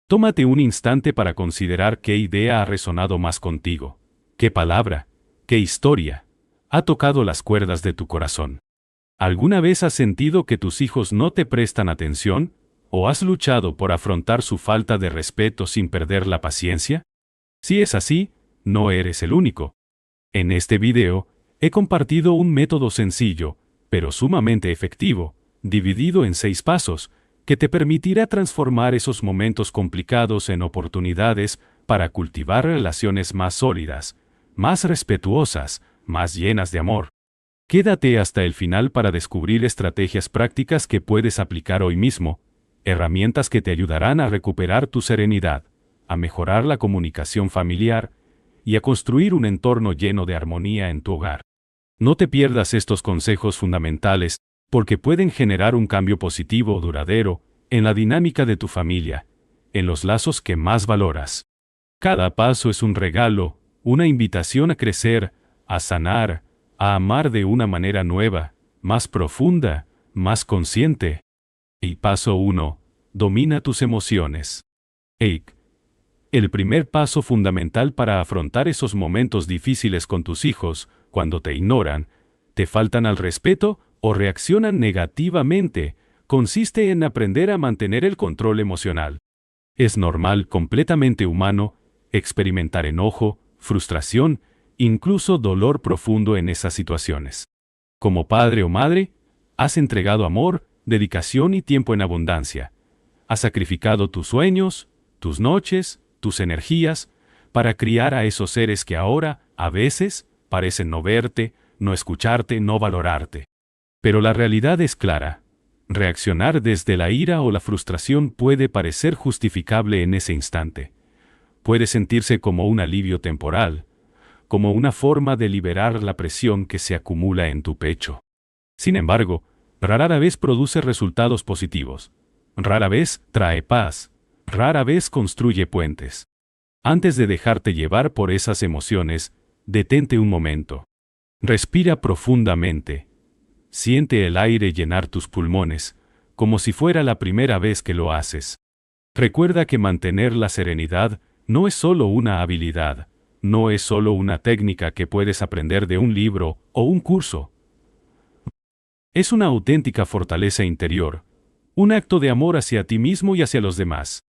Tómate un instante para considerar qué idea ha resonado más contigo, qué palabra, ¿Qué historia ha tocado las cuerdas de tu corazón? ¿Alguna vez has sentido que tus hijos no te prestan atención? ¿O has luchado por afrontar su falta de respeto sin perder la paciencia? Si es así, no eres el único. En este video, he compartido un método sencillo, pero sumamente efectivo, dividido en 6 pasos, que te permitirá transformar esos momentos complicados en oportunidades para cultivar relaciones más sólidas, más respetuosas, más llenas de amor. Quédate hasta el final para descubrir estrategias prácticas que puedes aplicar hoy mismo, herramientas que te ayudarán a recuperar tu serenidad, a mejorar la comunicación familiar y a construir un entorno lleno de armonía en tu hogar. No te pierdas estos consejos fundamentales, porque pueden generar un cambio positivo o duradero en la dinámica de tu familia, en los lazos que más valoras. Cada paso es un regalo, una invitación a crecer, a sanar, a amar de una manera nueva, más profunda, más consciente. Y paso 1. Domina tus emociones. El primer paso fundamental para afrontar esos momentos difíciles con tus hijos, cuando te ignoran, te faltan al respeto o reaccionan negativamente, consiste en aprender a mantener el control emocional. Es normal, completamente humano, experimentar enojo, frustración, incluso dolor profundo en esas situaciones. Como padre o madre, has entregado amor, dedicación y tiempo en abundancia. Has sacrificado tus sueños, tus noches, tus energías, para criar a esos seres que ahora, a veces, parecen no verte, no escucharte, no valorarte. Pero la realidad es clara. Reaccionar desde la ira o la frustración puede parecer justificable en ese instante. Puede sentirse como un alivio temporal, como una forma de liberar la presión que se acumula en tu pecho. Sin embargo, rara vez produce resultados positivos. Rara vez trae paz. Rara vez construye puentes. Antes de dejarte llevar por esas emociones, detente un momento. Respira profundamente. Siente el aire llenar tus pulmones, como si fuera la primera vez que lo haces. Recuerda que mantener la serenidad no es solo una habilidad, no es solo una técnica que puedes aprender de un libro o un curso. Es una auténtica fortaleza interior, un acto de amor hacia ti mismo y hacia los demás.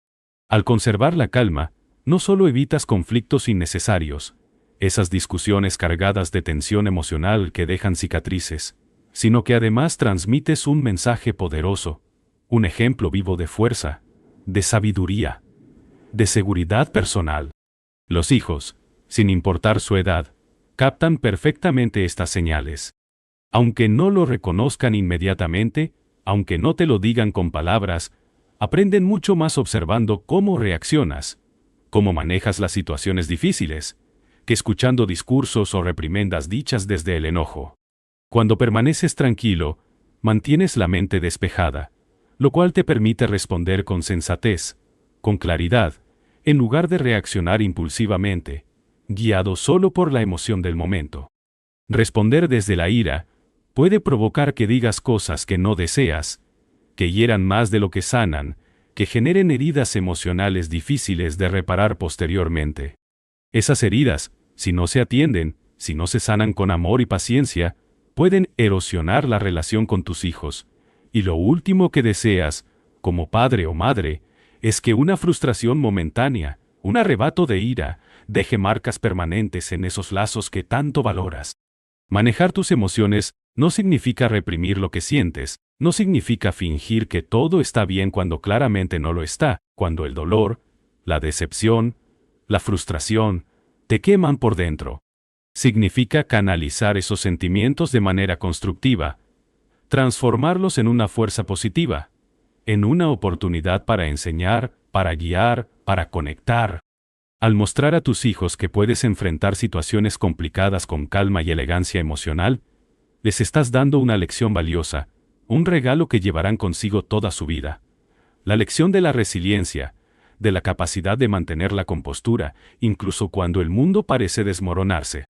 Al conservar la calma, no solo evitas conflictos innecesarios, esas discusiones cargadas de tensión emocional que dejan cicatrices, sino que además transmites un mensaje poderoso, un ejemplo vivo de fuerza, de sabiduría, de seguridad personal. Los hijos, sin importar su edad, captan perfectamente estas señales. Aunque no lo reconozcan inmediatamente, aunque no te lo digan con palabras, aprenden mucho más observando cómo reaccionas, cómo manejas las situaciones difíciles, que escuchando discursos o reprimendas dichas desde el enojo. Cuando permaneces tranquilo, mantienes la mente despejada, lo cual te permite responder con sensatez, con claridad, en lugar de reaccionar impulsivamente, guiado solo por la emoción del momento. Responder desde la ira puede provocar que digas cosas que no deseas, que hieran más de lo que sanan, que generen heridas emocionales difíciles de reparar posteriormente. Esas heridas, si no se atienden, si no se sanan con amor y paciencia, pueden erosionar la relación con tus hijos, y lo último que deseas, como padre o madre, es que una frustración momentánea, un arrebato de ira, deje marcas permanentes en esos lazos que tanto valoras. Manejar tus emociones no significa reprimir lo que sientes, no significa fingir que todo está bien cuando claramente no lo está, cuando el dolor, la decepción, la frustración, te queman por dentro. Significa canalizar esos sentimientos de manera constructiva, transformarlos en una fuerza positiva, en una oportunidad para enseñar, para guiar, para conectar. Al mostrar a tus hijos que puedes enfrentar situaciones complicadas con calma y elegancia emocional, les estás dando una lección valiosa, un regalo que llevarán consigo toda su vida. La lección de la resiliencia, de la capacidad de mantener la compostura, incluso cuando el mundo parece desmoronarse.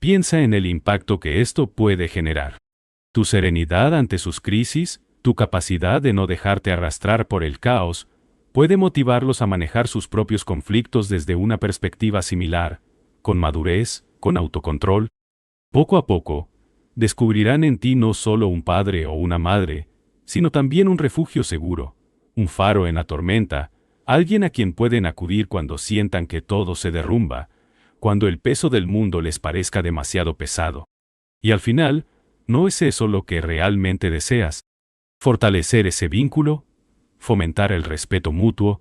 Piensa en el impacto que esto puede generar. Tu serenidad ante sus crisis, tu capacidad de no dejarte arrastrar por el caos, puede motivarlos a manejar sus propios conflictos desde una perspectiva similar, con madurez, con autocontrol. Poco a poco, descubrirán en ti no solo un padre o una madre, sino también un refugio seguro, un faro en la tormenta, alguien a quien pueden acudir cuando sientan que todo se derrumba, cuando el peso del mundo les parezca demasiado pesado. Y al final, ¿no es eso lo que realmente deseas? Fortalecer ese vínculo, fomentar el respeto mutuo,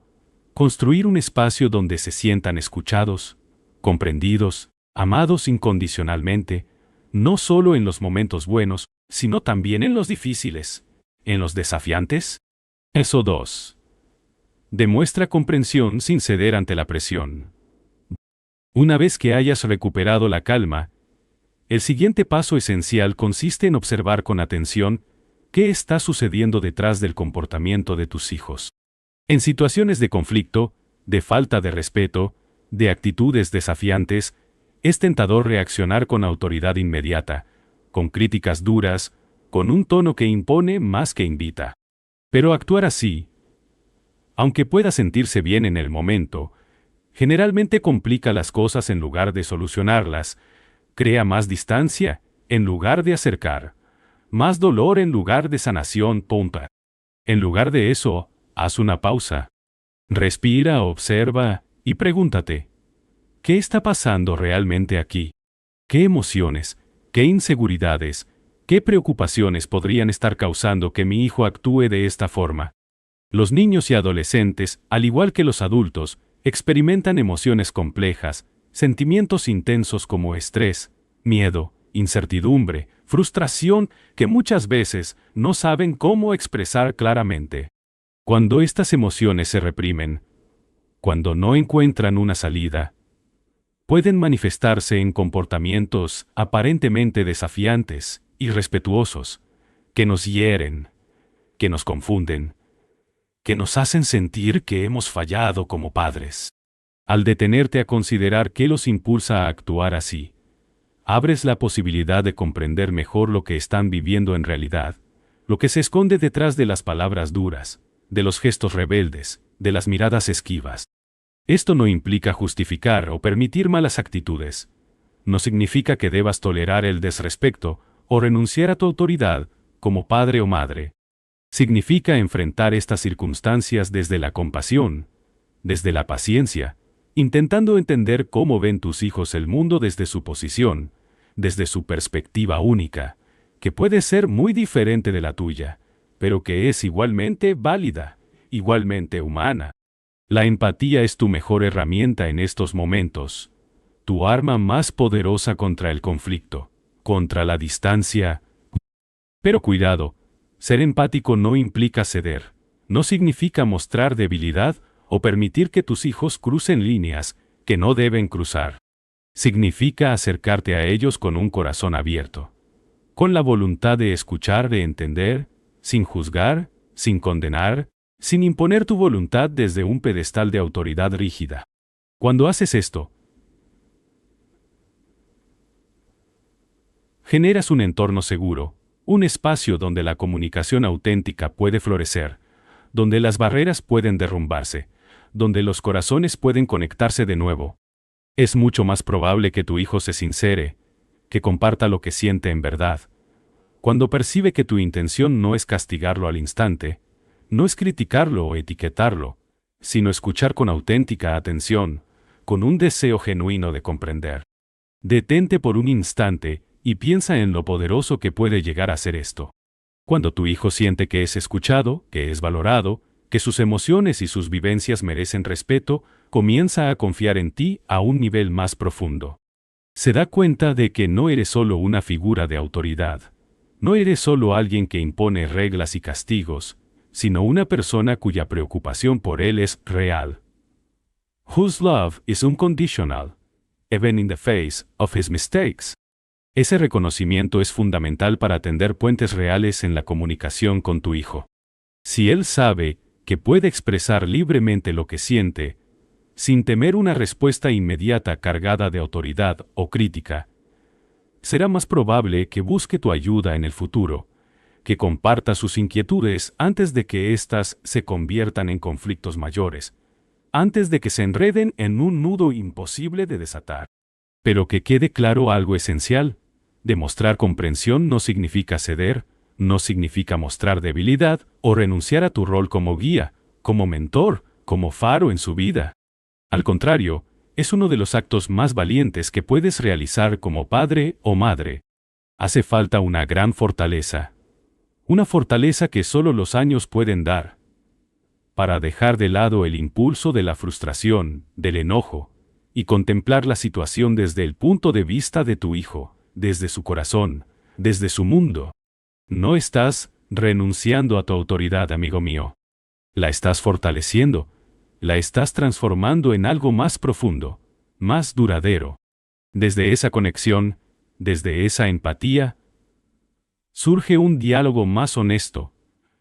construir un espacio donde se sientan escuchados, comprendidos, amados incondicionalmente, no solo en los momentos buenos, sino también en los difíciles, en los desafiantes. Eso 2. Demuestra comprensión sin ceder ante la presión. Una vez que hayas recuperado la calma, el siguiente paso esencial consiste en observar con atención qué está sucediendo detrás del comportamiento de tus hijos. En situaciones de conflicto, de falta de respeto, de actitudes desafiantes, es tentador reaccionar con autoridad inmediata, con críticas duras, con un tono que impone más que invita. Pero actuar así, aunque pueda sentirse bien en el momento, generalmente complica las cosas en lugar de solucionarlas, crea más distancia en lugar de acercar, más dolor en lugar de sanación tonta. En lugar de eso, haz una pausa. Respira, observa y pregúntate, ¿qué está pasando realmente aquí? ¿Qué emociones, qué inseguridades, qué preocupaciones podrían estar causando que mi hijo actúe de esta forma? Los niños y adolescentes, al igual que los adultos, experimentan emociones complejas, sentimientos intensos como estrés, miedo, incertidumbre, frustración, que muchas veces no saben cómo expresar claramente. Cuando estas emociones se reprimen, cuando no encuentran una salida, pueden manifestarse en comportamientos aparentemente desafiantes, irrespetuosos, que nos hieren, que nos confunden, que nos hacen sentir que hemos fallado como padres. Al detenerte a considerar qué los impulsa a actuar así, abres la posibilidad de comprender mejor lo que están viviendo en realidad, lo que se esconde detrás de las palabras duras, de los gestos rebeldes, de las miradas esquivas. Esto no implica justificar o permitir malas actitudes. No significa que debas tolerar el desrespeto o renunciar a tu autoridad como padre o madre. Significa enfrentar estas circunstancias desde la compasión, desde la paciencia, intentando entender cómo ven tus hijos el mundo desde su posición, desde su perspectiva única, que puede ser muy diferente de la tuya, pero que es igualmente válida, igualmente humana. La empatía es tu mejor herramienta en estos momentos, tu arma más poderosa contra el conflicto, contra la distancia. Pero cuidado, ser empático no implica ceder, no significa mostrar debilidad o permitir que tus hijos crucen líneas que no deben cruzar. Significa acercarte a ellos con un corazón abierto, con la voluntad de escuchar, de entender, sin juzgar, sin condenar, sin imponer tu voluntad desde un pedestal de autoridad rígida. Cuando haces esto, generas un entorno seguro, un espacio donde la comunicación auténtica puede florecer, donde las barreras pueden derrumbarse, donde los corazones pueden conectarse de nuevo. Es mucho más probable que tu hijo se sincere, que comparta lo que siente en verdad. Cuando percibe que tu intención no es castigarlo al instante, no es criticarlo o etiquetarlo, sino escuchar con auténtica atención, con un deseo genuino de comprender. Detente por un instante y piensa en lo poderoso que puede llegar a ser esto. Cuando tu hijo siente que es escuchado, que es valorado, que sus emociones y sus vivencias merecen respeto, comienza a confiar en ti a un nivel más profundo. Se da cuenta de que no eres solo una figura de autoridad, no eres solo alguien que impone reglas y castigos, sino una persona cuya preocupación por él es real. Whose love is unconditional, even in the face of his mistakes. Ese reconocimiento es fundamental para tender puentes reales en la comunicación con tu hijo. Si él sabe que puede expresar libremente lo que siente, sin temer una respuesta inmediata cargada de autoridad o crítica, será más probable que busque tu ayuda en el futuro, que comparta sus inquietudes antes de que éstas se conviertan en conflictos mayores, antes de que se enreden en un nudo imposible de desatar. Pero que quede claro algo esencial: Demostrar comprensión no significa ceder, no significa mostrar debilidad o renunciar a tu rol como guía, como mentor, como faro en su vida. Al contrario, es uno de los actos más valientes que puedes realizar como padre o madre. Hace falta una gran fortaleza. Una fortaleza que solo los años pueden dar. Para dejar de lado el impulso de la frustración, del enojo, y contemplar la situación desde el punto de vista de tu hijo, desde su corazón, desde su mundo. No estás renunciando a tu autoridad, amigo mío. La estás fortaleciendo, la estás transformando en algo más profundo, más duradero. Desde esa conexión, desde esa empatía, surge un diálogo más honesto,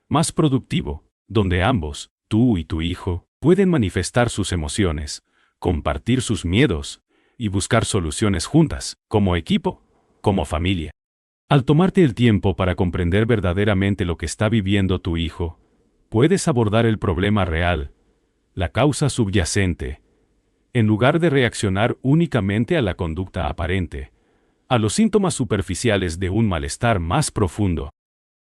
más productivo, donde ambos, tú y tu hijo, pueden manifestar sus emociones, compartir sus miedos y buscar soluciones juntas, como equipo, como familia. Al tomarte el tiempo para comprender verdaderamente lo que está viviendo tu hijo, puedes abordar el problema real, la causa subyacente, en lugar de reaccionar únicamente a la conducta aparente, a los síntomas superficiales de un malestar más profundo.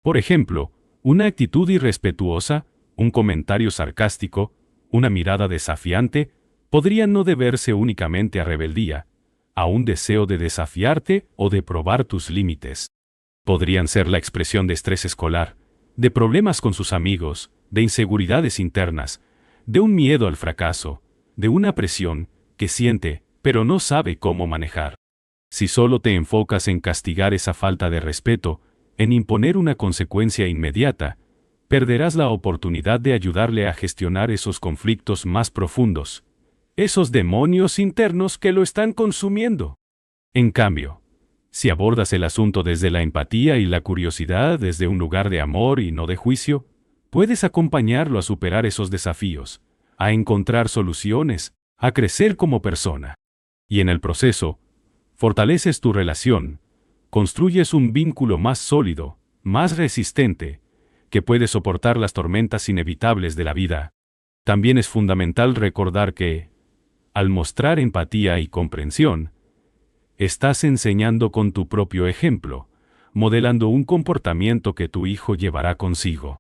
Por ejemplo, una actitud irrespetuosa, un comentario sarcástico, una mirada desafiante, podrían no deberse únicamente a rebeldía, a un deseo de desafiarte o de probar tus límites. Podrían ser la expresión de estrés escolar, de problemas con sus amigos, de inseguridades internas, de un miedo al fracaso, de una presión que siente, pero no sabe cómo manejar. Si solo te enfocas en castigar esa falta de respeto, en imponer una consecuencia inmediata, perderás la oportunidad de ayudarle a gestionar esos conflictos más profundos, esos demonios internos que lo están consumiendo. En cambio, si abordas el asunto desde la empatía y la curiosidad, desde un lugar de amor y no de juicio, puedes acompañarlo a superar esos desafíos, a encontrar soluciones, a crecer como persona. Y en el proceso, fortaleces tu relación, construyes un vínculo más sólido, más resistente, que puede soportar las tormentas inevitables de la vida. También es fundamental recordar que, al mostrar empatía y comprensión, estás enseñando con tu propio ejemplo, modelando un comportamiento que tu hijo llevará consigo.